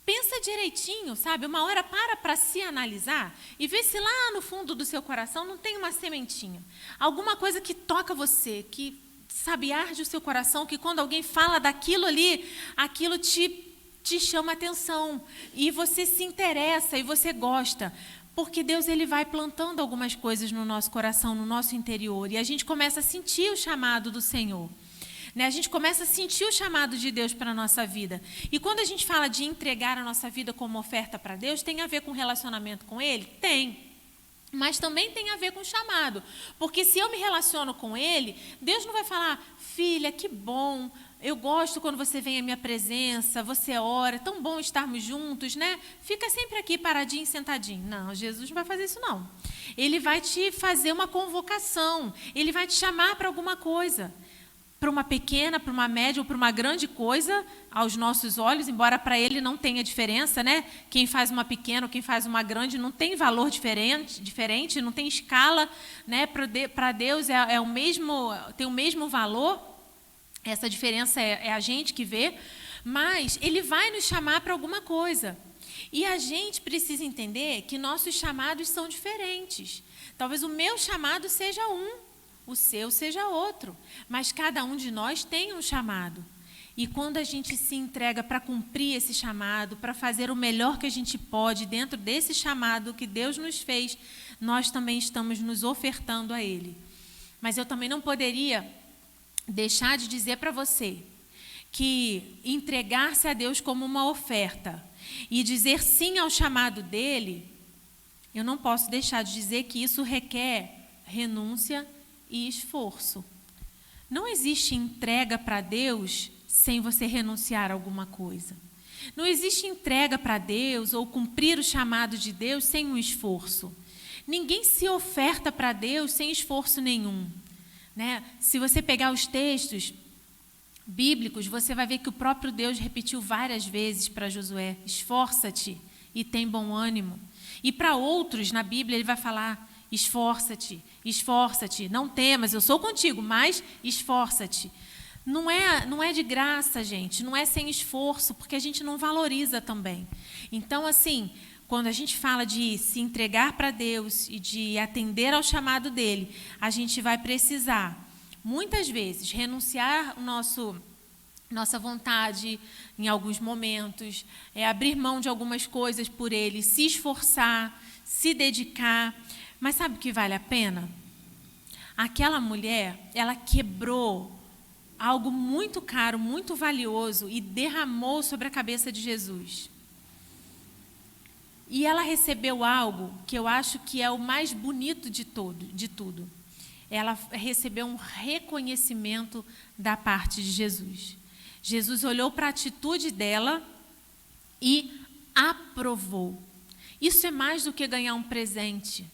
Pensa direitinho, sabe? Uma hora para se analisar e ver se lá no fundo do seu coração não tem uma sementinha. Alguma coisa que toca você, que, sabe, arde o seu coração, que quando alguém fala daquilo ali, aquilo te chama atenção. E você se interessa e você gosta. Porque Deus ele vai plantando algumas coisas no nosso coração, no nosso interior. E a gente começa a sentir o chamado do Senhor. A gente começa a sentir o chamado de Deus para a nossa vida. E quando a gente fala de entregar a nossa vida como oferta para Deus, tem a ver com relacionamento com Ele? Tem. Mas também tem a ver com chamado. Porque se eu me relaciono com Ele, Deus não vai falar, filha, que bom, eu gosto quando você vem à minha presença, você ora, é tão bom estarmos juntos, né? Fica sempre aqui paradinho, sentadinho. Não, Jesus não vai fazer isso não. Ele vai te fazer uma convocação, Ele vai te chamar para alguma coisa. Para uma pequena, para uma média ou para uma grande coisa, aos nossos olhos, embora para ele não tenha diferença, né? Quem faz uma pequena ou quem faz uma grande não tem valor diferente, não tem escala, né? Para Deus é o mesmo, tem o mesmo valor. Essa diferença é a gente que vê, mas ele vai nos chamar para alguma coisa. E a gente precisa entender que nossos chamados são diferentes. Talvez o meu chamado seja um, o seu seja outro, mas cada um de nós tem um chamado. E quando a gente se entrega para cumprir esse chamado, para fazer o melhor que a gente pode dentro desse chamado que Deus nos fez, nós também estamos nos ofertando a Ele. Mas eu também não poderia deixar de dizer para você que entregar-se a Deus como uma oferta e dizer sim ao chamado dEle, eu não posso deixar de dizer que isso requer renúncia e esforço. Não existe entrega para Deus sem você renunciar a alguma coisa. Não existe entrega para Deus ou cumprir o chamado de Deus sem um esforço. Ninguém se oferta para Deus sem esforço nenhum, né? Se você pegar os textos bíblicos, você vai ver que o próprio Deus repetiu várias vezes para Josué, esforça-te e tem bom ânimo. E para outros na Bíblia ele vai falar, esforça-te, esforça-te, não temas, eu sou contigo, mas esforça-te. Não é de graça, gente, não é sem esforço, porque a gente não valoriza também. Então, assim, quando a gente fala de se entregar para Deus e de atender ao chamado dEle, a gente vai precisar, muitas vezes, renunciar nossa vontade em alguns momentos, abrir mão de algumas coisas por Ele, se esforçar, se dedicar, Mas sabe o que vale a pena? Aquela mulher, ela quebrou algo muito caro, muito valioso e derramou sobre a cabeça de Jesus. E ela recebeu algo que eu acho que é o mais bonito de tudo. Ela recebeu um reconhecimento da parte de Jesus. Jesus olhou para a atitude dela e aprovou. Isso é mais do que ganhar um presente.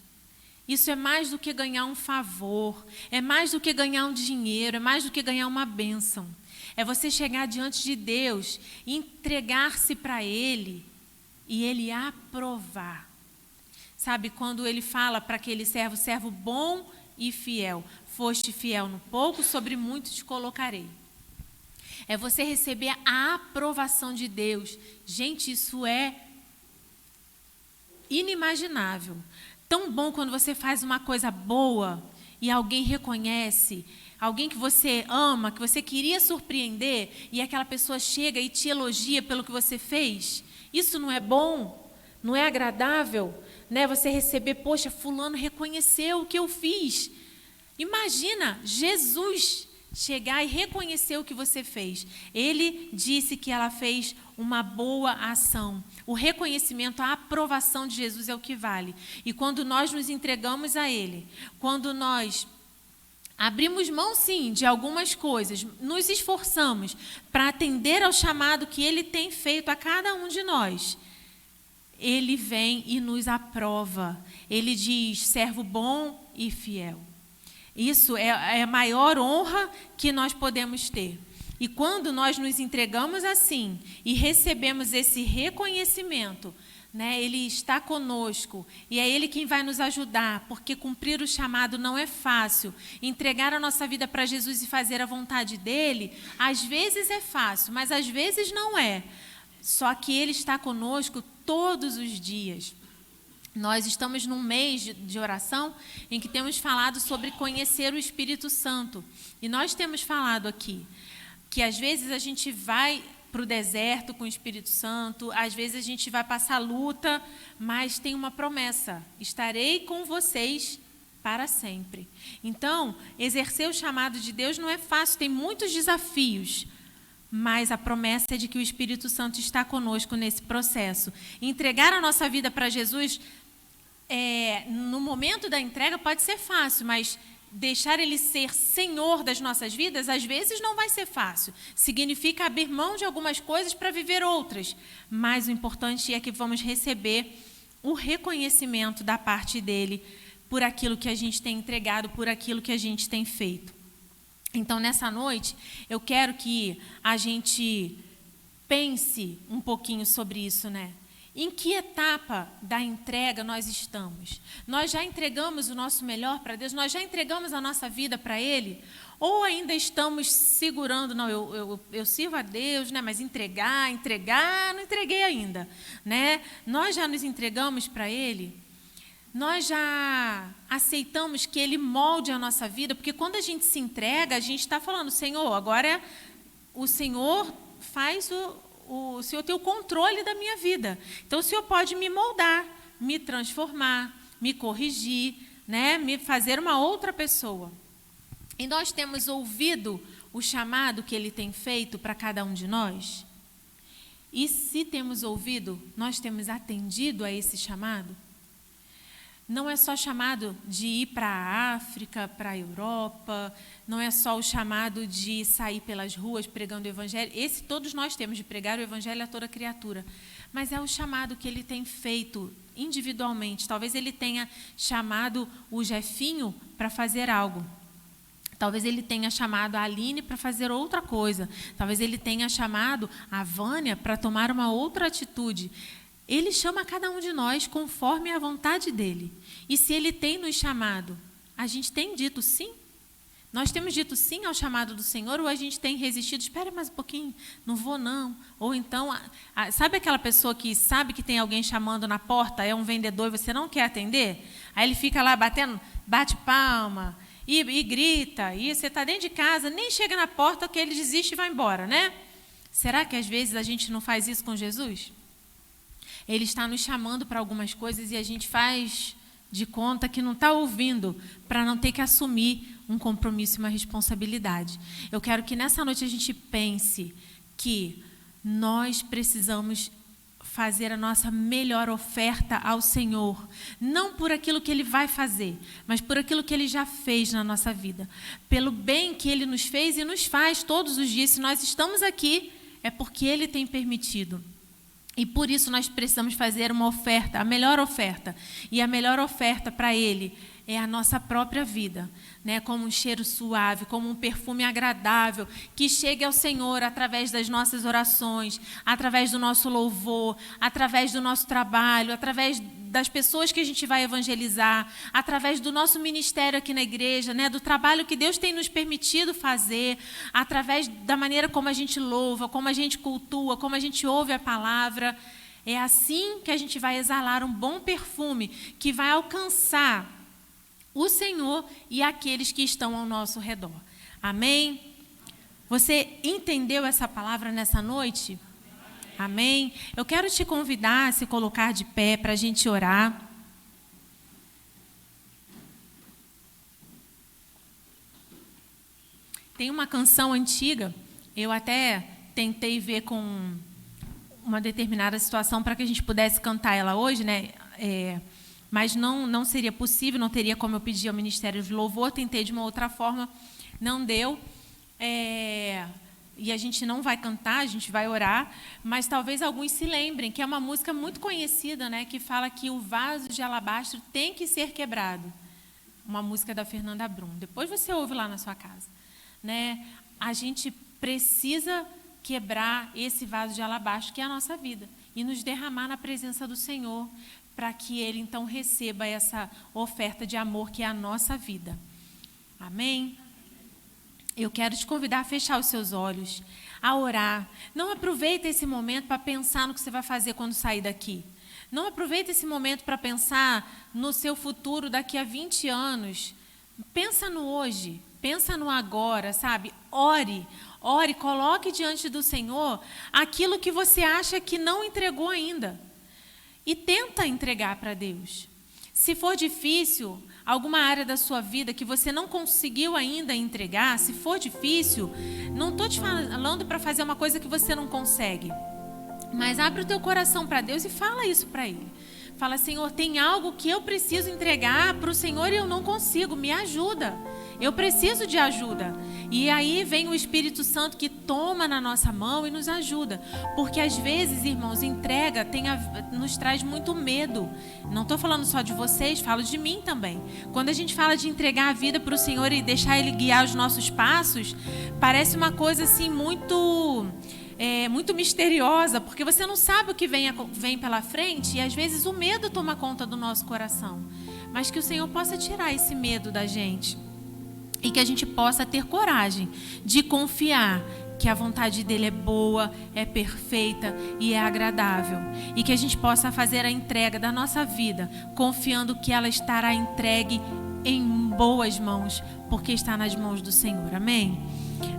Isso é mais do que ganhar um favor. É mais do que ganhar um dinheiro. É mais do que ganhar uma bênção. É você chegar diante de Deus, entregar-se para Ele e Ele aprovar. Sabe, quando Ele fala para aquele servo bom e fiel, foste fiel no pouco, sobre muito te colocarei. É você receber a aprovação de Deus. Gente, isso é inimaginável. Tão bom quando você faz uma coisa boa e alguém reconhece, alguém que você ama, que você queria surpreender, e aquela pessoa chega e te elogia pelo que você fez. Isso não é bom? Não é agradável? Né? Você receber, poxa, fulano reconheceu o que eu fiz. Imagina Jesus chegar e reconhecer o que você fez. Ele disse que ela fez uma boa ação. O reconhecimento, a aprovação de Jesus é o que vale. E quando nós nos entregamos a Ele, quando nós abrimos mão, sim, de algumas coisas, nos esforçamos para atender ao chamado que Ele tem feito a cada um de nós, Ele vem e nos aprova. Ele diz, servo bom e fiel. Isso é a maior honra que nós podemos ter. E quando nós nos entregamos assim e recebemos esse reconhecimento, né, Ele está conosco e é Ele quem vai nos ajudar, porque cumprir o chamado não é fácil. Entregar a nossa vida para Jesus e fazer a vontade dEle, às vezes é fácil, mas às vezes não é. Só que Ele está conosco todos os dias. Nós estamos num mês de oração em que temos falado sobre conhecer o Espírito Santo. E nós temos falado aqui que às vezes a gente vai para o deserto com o Espírito Santo, às vezes a gente vai passar luta, mas tem uma promessa: estarei com vocês para sempre. Então, exercer o chamado de Deus não é fácil, tem muitos desafios, mas a promessa é de que o Espírito Santo está conosco nesse processo. Entregar a nossa vida para Jesus, no momento da entrega pode ser fácil, mas deixar Ele ser Senhor das nossas vidas, às vezes não vai ser fácil. Significa abrir mão de algumas coisas para viver outras. Mas o importante é que vamos receber o reconhecimento da parte dEle por aquilo que a gente tem entregado, por aquilo que a gente tem feito. Então, nessa noite, eu quero que a gente pense um pouquinho sobre isso, né? Em que etapa da entrega nós estamos? Nós já entregamos o nosso melhor para Deus? Nós já entregamos a nossa vida para Ele? Ou ainda estamos segurando, não, eu sirvo a Deus, né? Mas entregar, não entreguei ainda, né? Nós já nos entregamos para Ele? Nós já aceitamos que Ele molde a nossa vida? Porque quando a gente se entrega, a gente está falando, Senhor, agora o Senhor faz o Senhor tem o controle da minha vida. Então, o Senhor pode me moldar, me transformar, me corrigir, né? Me fazer uma outra pessoa. E nós temos ouvido o chamado que Ele tem feito para cada um de nós? E se temos ouvido, nós temos atendido a esse chamado? Não é só chamado de ir para a África, para a Europa, não é só o chamado de sair pelas ruas pregando o Evangelho. Esse todos nós temos, de pregar o Evangelho a toda criatura. Mas é o chamado que Ele tem feito individualmente. Talvez Ele tenha chamado o Jefinho para fazer algo. Talvez Ele tenha chamado a Aline para fazer outra coisa. Talvez Ele tenha chamado a Vânia para tomar uma outra atitude. Ele chama cada um de nós conforme a vontade dEle. E se Ele tem nos chamado, a gente tem dito sim? Nós temos dito sim ao chamado do Senhor, ou a gente tem resistido? Espera mais um pouquinho, não vou não. Ou então, sabe aquela pessoa que sabe que tem alguém chamando na porta, é um vendedor e você não quer atender? Aí ele fica lá batendo, bate palma e grita, e você está dentro de casa, nem chega na porta que ele desiste e vai embora, né? Será que às vezes a gente não faz isso com Jesus? Ele está nos chamando para algumas coisas e a gente faz de conta que não está ouvindo, para não ter que assumir um compromisso e uma responsabilidade. Eu quero que nessa noite a gente pense que nós precisamos fazer a nossa melhor oferta ao Senhor, não por aquilo que Ele vai fazer, mas por aquilo que Ele já fez na nossa vida, pelo bem que Ele nos fez e nos faz todos os dias. Se nós estamos aqui, é porque Ele tem permitido. E por isso nós precisamos fazer uma oferta, a melhor oferta. E a melhor oferta para Ele é a nossa própria vida, né? Como um cheiro suave, como um perfume agradável, que chegue ao Senhor através das nossas orações, através do nosso louvor, através do nosso trabalho, através das pessoas que a gente vai evangelizar, através do nosso ministério aqui na igreja, né? Do trabalho que Deus tem nos permitido fazer, através da maneira como a gente louva, como a gente cultua, como a gente ouve a palavra. É assim que a gente vai exalar um bom perfume que vai alcançar o Senhor e aqueles que estão ao nosso redor. Amém? Você entendeu essa palavra nessa noite? Amém? Eu quero te convidar a se colocar de pé para a gente orar. Tem uma canção antiga, eu até tentei ver com uma determinada situação para que a gente pudesse cantar ela hoje, né? Mas não seria possível, não teria como eu pedir ao Ministério de Louvor, tentei de uma outra forma, não deu. E a gente não vai cantar, a gente vai orar, mas talvez alguns se lembrem que é uma música muito conhecida, né, que fala que o vaso de alabastro tem que ser quebrado. Uma música da Fernanda Brum. Depois você ouve lá na sua casa, né? A gente precisa quebrar esse vaso de alabastro, que é a nossa vida, e nos derramar na presença do Senhor, para que Ele, então, receba essa oferta de amor que é a nossa vida. Amém? Eu quero te convidar a fechar os seus olhos, a orar. Não aproveita esse momento para pensar no que você vai fazer quando sair daqui. Não aproveita esse momento para pensar no seu futuro daqui a 20 anos. Pensa no hoje, pensa no agora, sabe? Ore, coloque diante do Senhor aquilo que você acha que não entregou ainda. E tenta entregar para Deus. Se for difícil, alguma área da sua vida que você não conseguiu ainda entregar, se for difícil, não estou te falando para fazer uma coisa que você não consegue. Mas abre o teu coração para Deus e fala isso para Ele. Fala, Senhor, tem algo que eu preciso entregar para o Senhor e eu não consigo, me ajuda. Eu preciso de ajuda. E aí vem o Espírito Santo que toma na nossa mão e nos ajuda. Porque às vezes, irmãos, entrega nos traz muito medo. Não estou falando só de vocês, falo de mim também. Quando a gente fala de entregar a vida para o Senhor e deixar Ele guiar os nossos passos, parece uma coisa assim muito misteriosa, porque você não sabe o que vem pela frente e às vezes o medo toma conta do nosso coração. Mas que o Senhor possa tirar esse medo da gente. E que a gente possa ter coragem de confiar que a vontade dele é boa, é perfeita e é agradável. E que a gente possa fazer a entrega da nossa vida, confiando que ela estará entregue em boas mãos, porque está nas mãos do Senhor. Amém?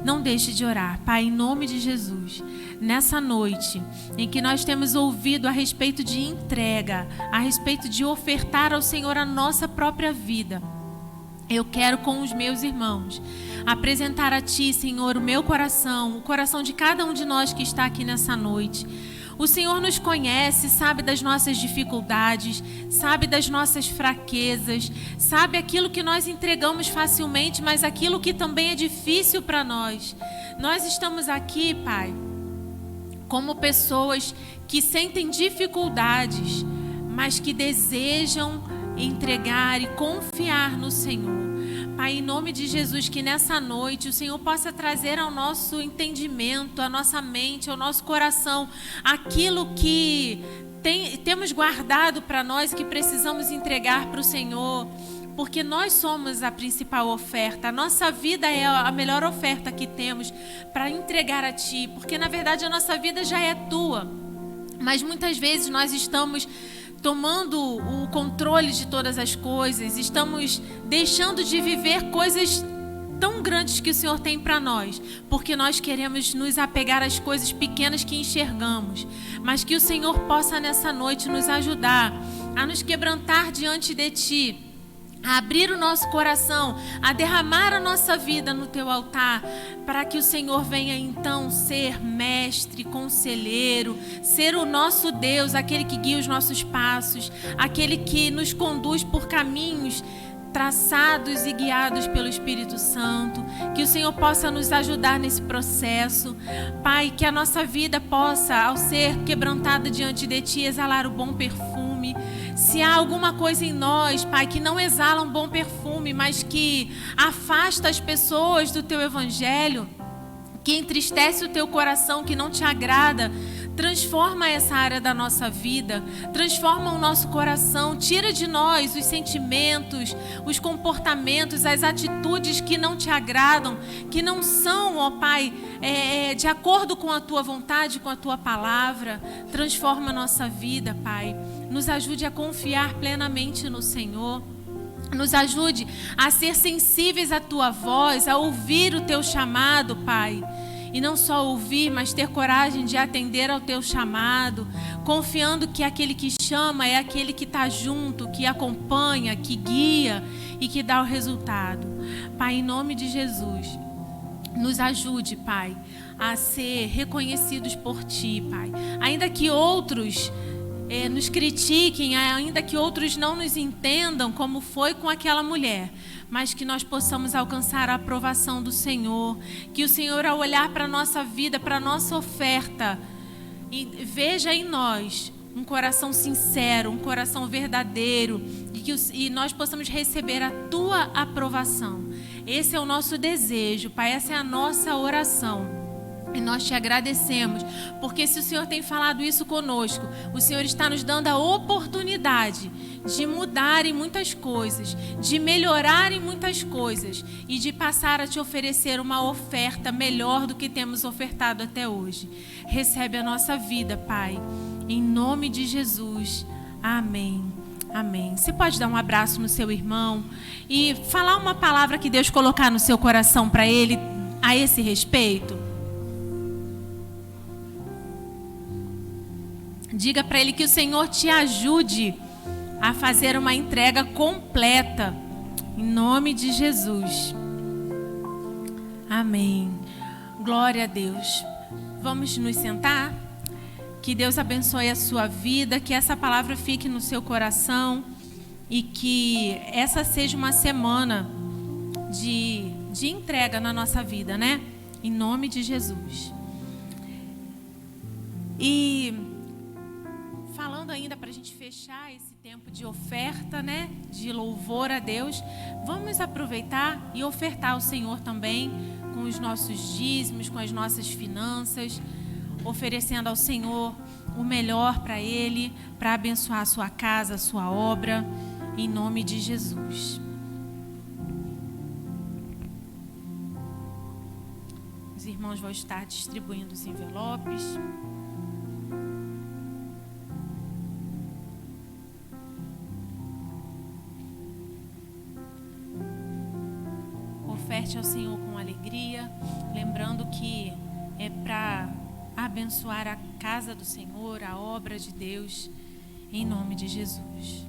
Não deixe de orar. Pai, em nome de Jesus, nessa noite em que nós temos ouvido a respeito de entrega, a respeito de ofertar ao Senhor a nossa própria vida, eu quero com os meus irmãos apresentar a Ti, Senhor, o meu coração, o coração de cada um de nós que está aqui nessa noite. O Senhor nos conhece, sabe das nossas dificuldades, sabe das nossas fraquezas, sabe aquilo que nós entregamos facilmente, mas aquilo que também é difícil para nós. Nós estamos aqui, Pai, como pessoas que sentem dificuldades, mas que desejam entregar e confiar no Senhor. Pai, em nome de Jesus, que nessa noite o Senhor possa trazer ao nosso entendimento, à nossa mente, ao nosso coração, aquilo que temos guardado para nós, que precisamos entregar para o Senhor, porque nós somos a principal oferta. A nossa vida é a melhor oferta que temos para entregar a Ti, porque na verdade a nossa vida já é Tua, mas muitas vezes nós estamos tomando o controle de todas as coisas, estamos deixando de viver coisas tão grandes que o Senhor tem para nós, porque nós queremos nos apegar às coisas pequenas que enxergamos, mas que o Senhor possa nessa noite nos ajudar a nos quebrantar diante de Ti, a abrir o nosso coração, a derramar a nossa vida no Teu altar, para que o Senhor venha então ser mestre, conselheiro, ser o nosso Deus, aquele que guia os nossos passos, aquele que nos conduz por caminhos traçados e guiados pelo Espírito Santo, que o Senhor possa nos ajudar nesse processo. Pai, que a nossa vida possa, ao ser quebrantada diante de Ti, exalar o bom perfume. Se há alguma coisa em nós, Pai, que não exala um bom perfume, mas que afasta as pessoas do Teu Evangelho, que entristece o Teu coração, que não Te agrada, transforma essa área da nossa vida, transforma o nosso coração, tira de nós os sentimentos, os comportamentos, as atitudes que não Te agradam, que não são, ó Pai, de acordo com a Tua vontade, com a Tua palavra. Transforma a nossa vida, Pai. Nos ajude a confiar plenamente no Senhor. Nos ajude a ser sensíveis à Tua voz, a ouvir o Teu chamado, Pai. E não só ouvir, mas ter coragem de atender ao Teu chamado, confiando que aquele que chama é aquele que está junto, que acompanha, que guia e que dá o resultado. Pai, em nome de Jesus, nos ajude, Pai, a ser reconhecidos por Ti, Pai. Ainda que outros nos critiquem, ainda que outros não nos entendam, como foi com aquela mulher, mas que nós possamos alcançar a aprovação do Senhor, que o Senhor, ao olhar para a nossa vida, para a nossa oferta, veja em nós um coração sincero, um coração verdadeiro, e nós possamos receber a Tua aprovação. Esse é o nosso desejo, Pai, essa é a nossa oração. E nós Te agradecemos, porque se o Senhor tem falado isso conosco, o Senhor está nos dando a oportunidade de mudar em muitas coisas, de melhorar em muitas coisas e de passar a Te oferecer uma oferta melhor do que temos ofertado até hoje. Recebe a nossa vida, Pai, em nome de Jesus. Amém. Amém. Você pode dar um abraço no seu irmão e falar uma palavra que Deus colocar no seu coração para ele a esse respeito? Diga para ele que o Senhor te ajude a fazer uma entrega completa, em nome de Jesus. Amém. Glória a Deus. Vamos nos sentar? Que Deus abençoe a sua vida, que essa palavra fique no seu coração e que essa seja uma semana de entrega na nossa vida, né? Em nome de Jesus. E falando ainda para a gente fechar esse tempo de oferta, né? De louvor a Deus, vamos aproveitar e ofertar ao Senhor também com os nossos dízimos, com as nossas finanças, oferecendo ao Senhor o melhor para Ele, para abençoar a sua casa, a sua obra, em nome de Jesus. Os irmãos vão estar distribuindo os envelopes. Oferte ao Senhor com alegria, lembrando que é para abençoar a casa do Senhor, a obra de Deus, em nome de Jesus.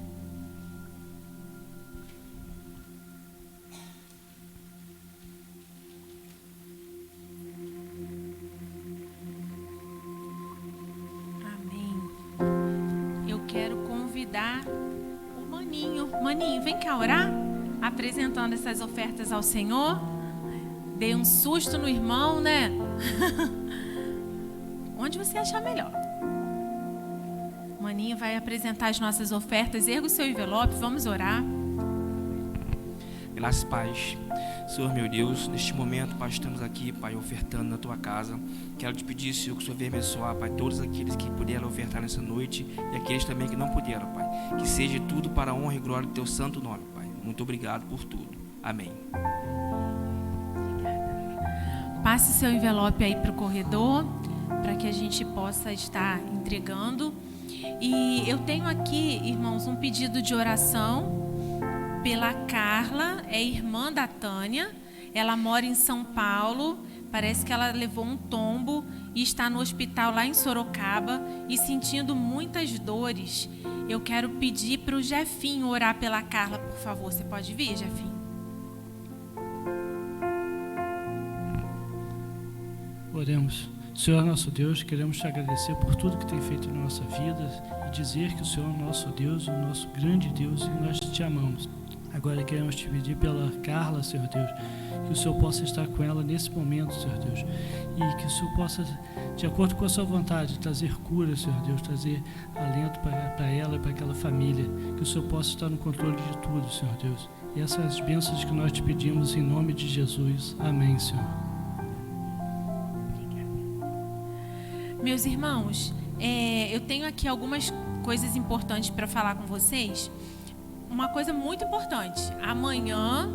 Amém. Eu quero convidar o Maninho. Maninho, vem cá orar, apresentando essas ofertas ao Senhor. Dei um susto no irmão, né? Onde você achar melhor. Maninho vai apresentar as nossas ofertas. Erga o seu envelope, vamos orar. Graças e paz. Senhor meu Deus, neste momento, Pai, estamos aqui, Pai, ofertando na Tua casa. Quero te pedir, Senhor, que o Senhor venha abençoar, Pai, todos aqueles que puderam ofertar nessa noite e aqueles também que não puderam, Pai. Que seja tudo para a honra e glória do Teu santo nome, Pai. Muito obrigado por tudo. Amém. Passe seu envelope aí para o corredor, para que a gente possa estar entregando. E eu tenho aqui, irmãos, um pedido de oração pela Carla, é irmã da Tânia. Ela mora em São Paulo, parece que ela levou um tombo e está no hospital lá em Sorocaba e sentindo muitas dores. eu quero pedir para o Jefinho orar pela Carla, por favor. Você pode vir, Jefinho? Oremos. Senhor nosso Deus, queremos te agradecer por tudo que tem feito na nossa vida e dizer que o Senhor é o nosso Deus, o nosso grande Deus, e nós te amamos. Agora queremos te pedir pela Carla, Senhor Deus, que o Senhor possa estar com ela nesse momento, Senhor Deus, e que o Senhor possa, de acordo com a sua vontade, trazer cura, Senhor Deus, trazer alento para ela e para aquela família, que o Senhor possa estar no controle de tudo, Senhor Deus. E essas são as bênçãos que nós te pedimos em nome de Jesus. Amém, Senhor. Meus irmãos, eu tenho aqui algumas coisas importantes para falar com vocês. Uma coisa muito importante: amanhã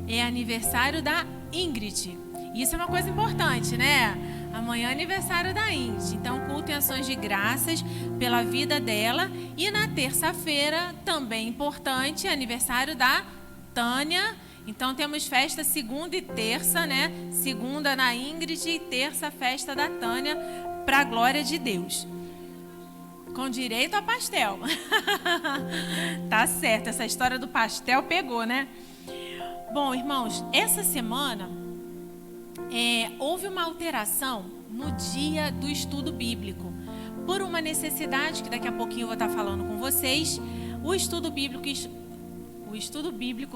é aniversário da Ingrid. Isso é uma coisa importante, né? Amanhã é aniversário da Ingrid. Então, culto em ações de graças pela vida dela. E na terça-feira, também importante, é aniversário da Tânia. Então, temos festa segunda e terça, né? Segunda na Ingrid e terça, festa da Tânia, para a glória de Deus. Com direito a pastel. Tá certo, essa história do pastel pegou, né? Bom, irmãos, essa semana houve uma alteração no dia do estudo bíblico. Por uma necessidade, que daqui a pouquinho eu vou estar falando com vocês, o estudo bíblico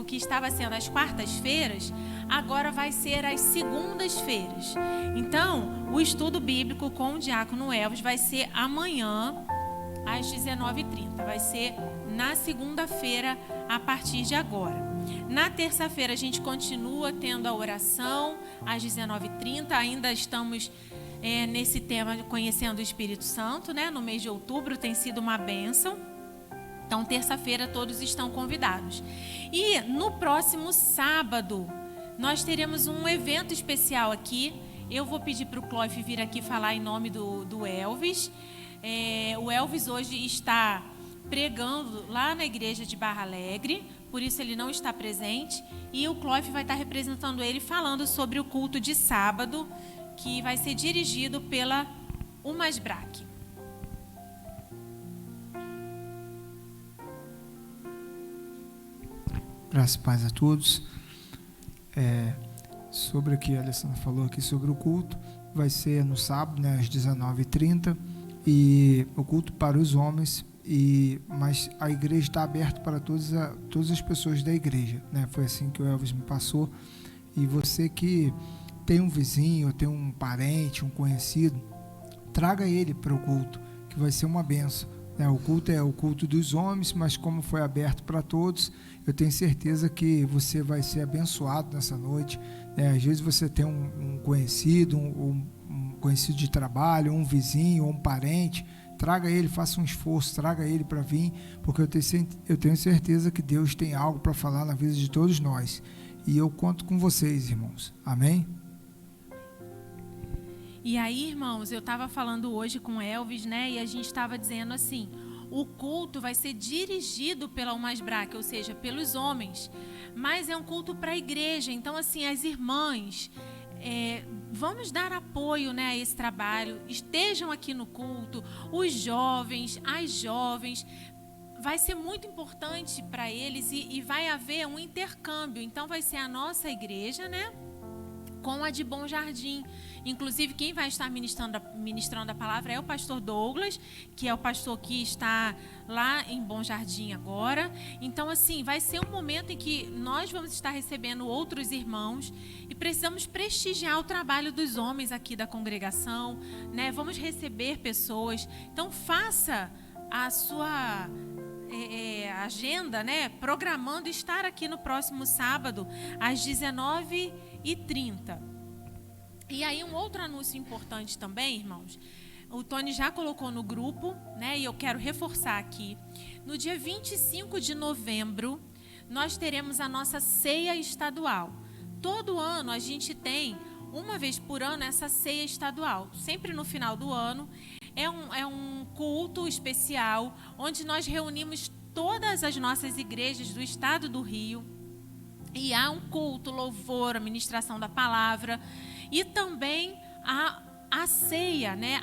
que estava sendo às quartas-feiras, agora vai ser às segundas-feiras. Então, o estudo bíblico com o diácono Elvis vai ser amanhã, às 19h30. Vai ser na segunda-feira, a partir de agora. Na terça-feira, a gente continua tendo a oração, às 19h30. Ainda estamos nesse tema de conhecendo o Espírito Santo, né? No mês de outubro tem sido uma bênção. Então, terça-feira, todos estão convidados. E no próximo sábado, nós teremos um evento especial aqui. Eu vou pedir para o Cloif vir aqui falar em nome do Elvis. O Elvis hoje está pregando lá na igreja de Barra Alegre, por isso ele não está presente. E o Cloif vai estar representando ele, falando sobre o culto de sábado, que vai ser dirigido pela Umasbrac. Graças e paz a todos. Sobre o que a Alessandra falou aqui sobre o culto, vai ser no sábado, né, às 19h30, e o culto para os homens, mas a igreja está aberta para todas as pessoas da igreja, né? Foi assim que o Elvis me passou. E você que tem um vizinho, tem um parente, um conhecido, traga ele para o culto, que vai ser uma bênção. O culto é o culto dos homens, mas como foi aberto para todos, eu tenho certeza que você vai ser abençoado nessa noite. Às vezes você tem um conhecido, um conhecido de trabalho, um vizinho, um parente, traga ele, faça um esforço, traga ele para vir, porque eu tenho certeza que Deus tem algo para falar na vida de todos nós. E eu conto com vocês, irmãos. Amém? E aí, irmãos, eu estava falando hoje com o Elvis, né? E a gente estava dizendo assim, o culto vai ser dirigido pela Umasbrac, ou seja, pelos homens. Mas é um culto para a igreja. Então, assim, as irmãs, vamos dar apoio, né, a esse trabalho. Estejam aqui no culto. Os jovens, as jovens. Vai ser muito importante para eles e vai haver um intercâmbio. Então, vai ser a nossa igreja, né, com a de Bom Jardim. Inclusive, quem vai estar ministrando a palavra é o pastor Douglas, que é o pastor que está lá em Bom Jardim agora. Então, assim, vai ser um momento em que nós vamos estar recebendo outros irmãos e precisamos prestigiar o trabalho dos homens aqui da congregação, né? Vamos receber pessoas. Então, faça a sua agenda, né? Programando estar aqui no próximo sábado, às 19h30. E aí, um outro anúncio importante também, irmãos, o Tony já colocou no grupo, né? E eu quero reforçar aqui. No dia 25 de novembro, nós teremos a nossa ceia estadual. Todo ano a gente tem, uma vez por ano, essa ceia estadual. Sempre no final do ano. É um culto especial, onde nós reunimos todas as nossas igrejas do estado do Rio. E há um culto, louvor, a ministração da palavra. E também a a ceia, né?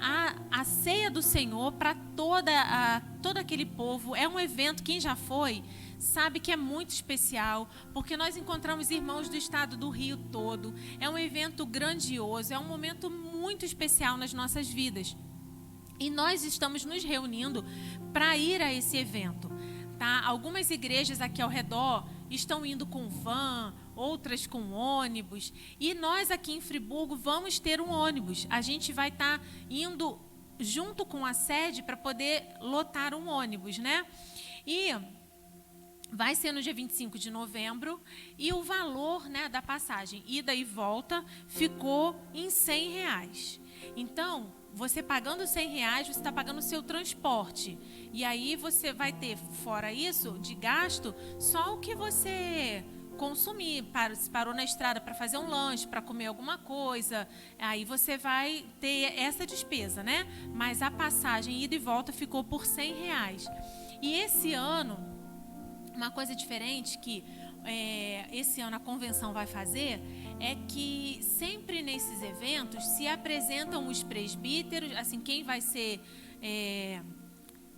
A ceia do Senhor para todo aquele povo é um evento, quem já foi sabe que é muito especial, porque nós encontramos irmãos do estado do Rio todo. É um evento grandioso, é um momento muito especial nas nossas vidas. E nós estamos nos reunindo para ir a esse evento, tá? Algumas igrejas aqui ao redor estão indo com van, outras com ônibus. E nós aqui em Friburgo vamos ter um ônibus. A gente vai estar indo junto com a sede para poder lotar um ônibus, né? E vai ser no dia 25 de novembro. E o valor, né, da passagem, ida e volta, ficou em R$100. Então, você pagando R$100, você está pagando o seu transporte. E aí você vai ter, fora isso, de gasto, só o que você consumir. Se parou na estrada para fazer um lanche, para comer alguma coisa, aí você vai ter essa despesa, né? Mas a passagem ida e volta ficou por R$100. E esse ano, uma coisa diferente que esse ano a convenção vai fazer é que sempre nesses eventos se apresentam os presbíteros, assim, quem vai ser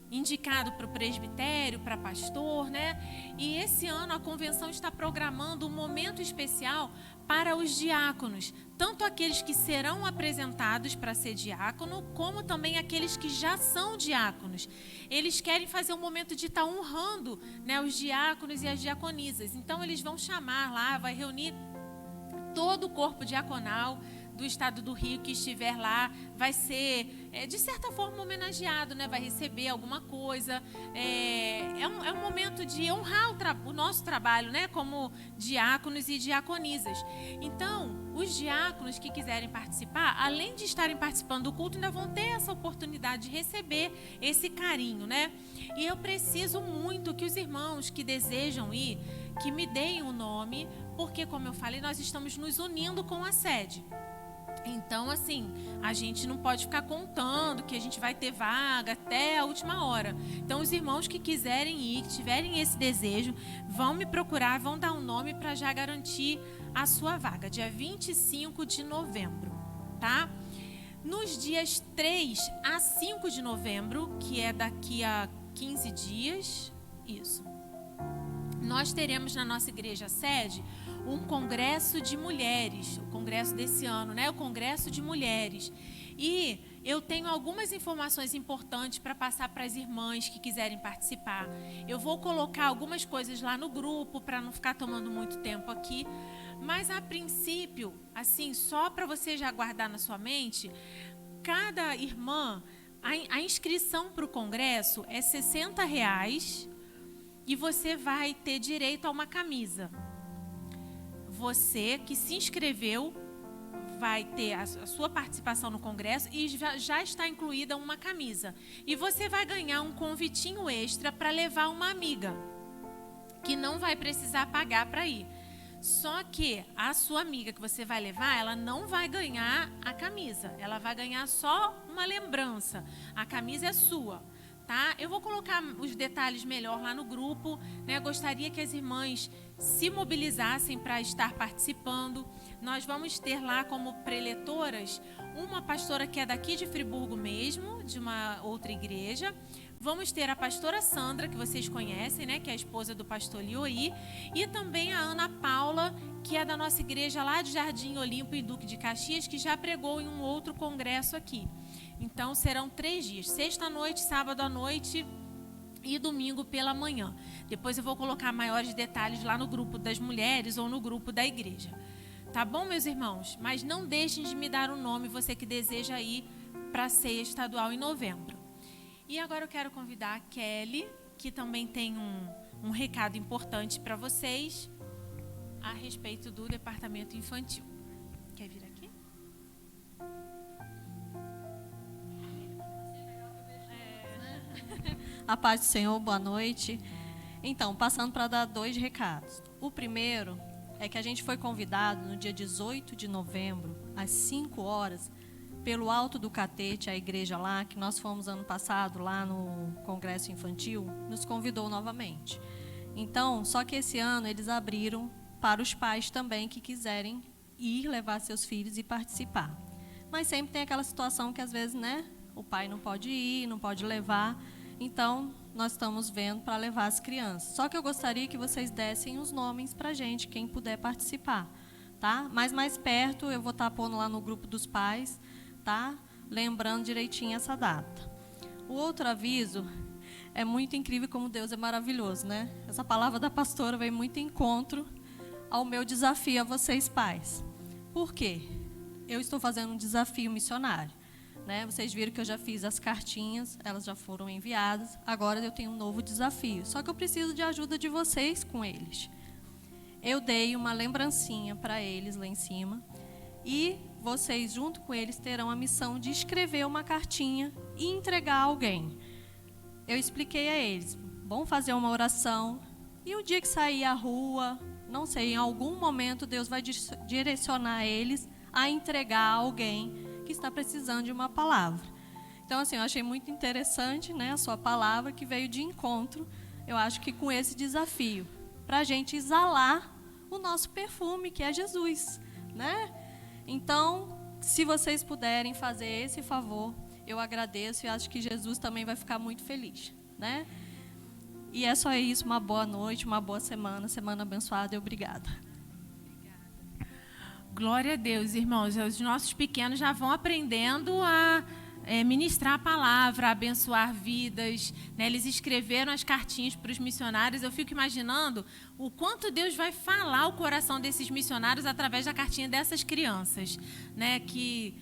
indicado para o presbitério, para pastor, né? E esse ano a convenção está programando um momento especial para os diáconos, tanto aqueles que serão apresentados para ser diácono, como também aqueles que já são diáconos. Eles querem fazer um momento de estar honrando, né, os diáconos e as diaconisas. Então eles vão chamar lá, vai reunir todo o corpo diaconal do estado do Rio que estiver lá, vai ser, de certa forma, homenageado, né? Vai receber alguma coisa. É um momento de honrar o nosso trabalho, né? Como diáconos e diaconisas. Então, os diáconos que quiserem participar, além de estarem participando do culto, ainda vão ter essa oportunidade de receber esse carinho, né? E eu preciso muito que os irmãos que desejam ir, que me deem o nome, porque, como eu falei, nós estamos nos unindo com a sede. Então, assim, a gente não pode ficar contando que a gente vai ter vaga até a última hora. Então, os irmãos que quiserem ir, que tiverem esse desejo, vão me procurar, vão dar um nome para já garantir a sua vaga, dia 25 de novembro, tá? Nos dias 3 a 5 de novembro, que é daqui a 15 dias, isso, nós teremos na nossa igreja sede um congresso de mulheres, o congresso desse ano, né? O congresso de mulheres. E eu tenho algumas informações importantes para passar para as irmãs que quiserem participar. Eu vou colocar algumas coisas lá no grupo para não ficar tomando muito tempo aqui. Mas a princípio, assim, só para você já guardar na sua mente, cada irmã, a inscrição para o congresso é R$60 e você vai ter direito a uma camisa. Você que se inscreveu vai ter a sua participação no congresso e já está incluída uma camisa. E você vai ganhar um convitinho extra para levar uma amiga, que não vai precisar pagar para ir. Só que a sua amiga que você vai levar, ela não vai ganhar a camisa. Ela vai ganhar só uma lembrança. A camisa é sua. Tá? Eu vou colocar os detalhes melhor lá no grupo, né? Gostaria que as irmãs se mobilizassem para estar participando. Nós vamos ter lá como preletoras uma pastora que é daqui de Friburgo mesmo, de uma outra igreja. Vamos ter a pastora Sandra, que vocês conhecem, né? Que é a esposa do pastor Lioí, e também a Ana Paula, que é da nossa igreja lá de Jardim Olimpo, em Duque de Caxias, que já pregou em um outro congresso aqui. Então, serão 3 dias, sexta à noite, sábado à noite e domingo pela manhã. Depois eu vou colocar maiores detalhes lá no grupo das mulheres ou no grupo da igreja. Tá bom, meus irmãos? Mas não deixem de me dar o nome, você que deseja ir para a ceia estadual em novembro. E agora eu quero convidar a Kelly, que também tem um recado importante para vocês a respeito do departamento infantil. Quer vir aqui? A paz do Senhor, boa noite. Então, passando para dar 2 recados. O primeiro é que a gente foi convidado no dia 18 de novembro, às 5 horas, pelo Alto do Catete, a igreja lá, que nós fomos ano passado, lá no Congresso Infantil, nos convidou novamente. Então, só que esse ano eles abriram para os pais também que quiserem ir levar seus filhos e participar. mas sempre tem aquela situação que às vezes, né, o pai não pode ir, não pode levar. Então, nós estamos vendo para levar as crianças. Só que eu gostaria que vocês dessem os nomes para a gente, quem puder participar, tá? Mas mais perto eu vou estar pondo lá no grupo dos pais, tá? Lembrando direitinho essa data. O outro aviso, é muito incrível como Deus é maravilhoso, né? Essa palavra da pastora veio muito em encontro ao meu desafio a vocês pais. Por quê? Eu estou fazendo um desafio missionário, né? Vocês viram que eu já fiz as cartinhas, elas já foram enviadas, agora eu tenho um novo desafio. Só que eu preciso de ajuda de vocês com eles. Eu dei uma lembrancinha para eles lá em cima e vocês, junto com eles, terão a missão de escrever uma cartinha e entregar a alguém. Eu expliquei a eles, vão fazer uma oração e o dia que sair à rua, não sei, em algum momento Deus vai direcionar eles a entregar a alguém que está precisando de uma palavra. Então, assim, eu achei muito interessante, né, a sua palavra que veio de encontro, eu acho que com esse desafio, para a gente exalar o nosso perfume, que é Jesus, né? Então, se vocês puderem fazer esse favor, eu agradeço e acho que Jesus também vai ficar muito feliz, né? E é só isso, uma boa noite, uma boa semana abençoada e obrigada. Glória a Deus, irmãos. Os nossos pequenos já vão aprendendo a ministrar a palavra, a abençoar vidas, né? Eles escreveram as cartinhas para os missionários. Eu fico imaginando o quanto Deus vai falar o coração desses missionários através da cartinha dessas crianças, né? Que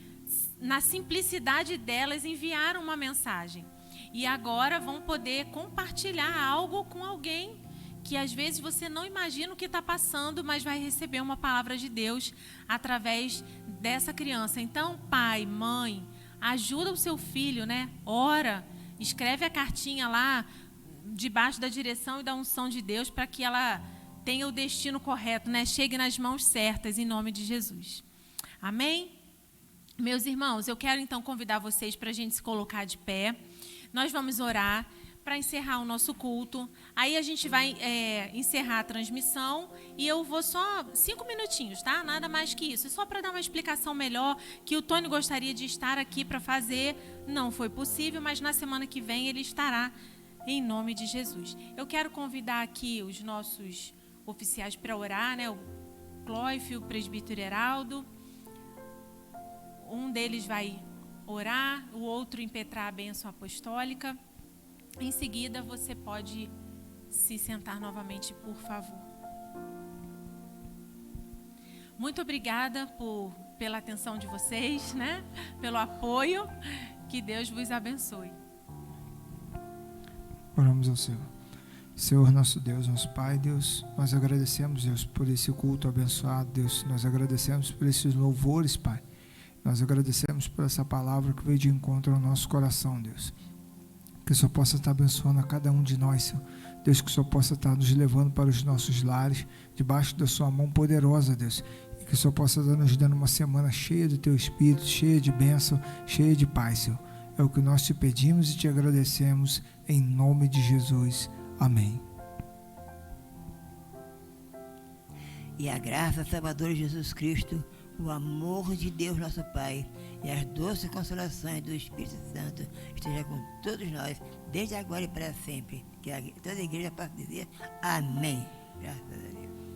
na simplicidade delas enviaram uma mensagem e agora vão poder compartilhar algo com alguém que às vezes você não imagina o que está passando, mas vai receber uma palavra de Deus através dessa criança. Então, pai, mãe, ajuda o seu filho, né? Ora, escreve a cartinha lá debaixo da direção e da unção de Deus para que ela tenha o destino correto, né? Chegue nas mãos certas em nome de Jesus. Amém? Meus irmãos, eu quero então convidar vocês para a gente se colocar de pé. Nós vamos orar para encerrar o nosso culto. Aí a gente vai encerrar a transmissão e eu vou só 5 minutinhos, tá? Nada mais que isso. Só para dar uma explicação melhor que o Tony gostaria de estar aqui para fazer. Não foi possível, mas na semana que vem ele estará em nome de Jesus. Eu quero convidar aqui os nossos oficiais para orar, né? O Cloif, o presbítero Heraldo. Um deles vai orar, o outro impetrar a bênção apostólica. Em seguida, você pode se sentar novamente, por favor. Muito obrigada pela atenção de vocês, né? Pelo apoio. Que Deus vos abençoe. Oramos ao Senhor. Senhor, nosso Deus, nosso Pai, Deus, nós agradecemos, Deus, por esse culto abençoado, Deus. Nós agradecemos por esses louvores, Pai. Nós agradecemos por essa palavra que veio de encontro ao nosso coração, Deus. Que o Senhor possa estar abençoando a cada um de nós, Senhor. Deus, que o Senhor possa estar nos levando para os nossos lares, debaixo da sua mão poderosa, Deus. E que o Senhor possa estar nos dando uma semana cheia do Teu Espírito, cheia de bênção, cheia de paz, Senhor. É o que nós te pedimos e te agradecemos, em nome de Jesus. Amém. E a graça salvadora de Jesus Cristo, o amor de Deus nosso Pai e as doces consolações do Espírito Santo esteja com todos nós, desde agora e para sempre. Que toda a igreja possa dizer amém. Graças a Deus.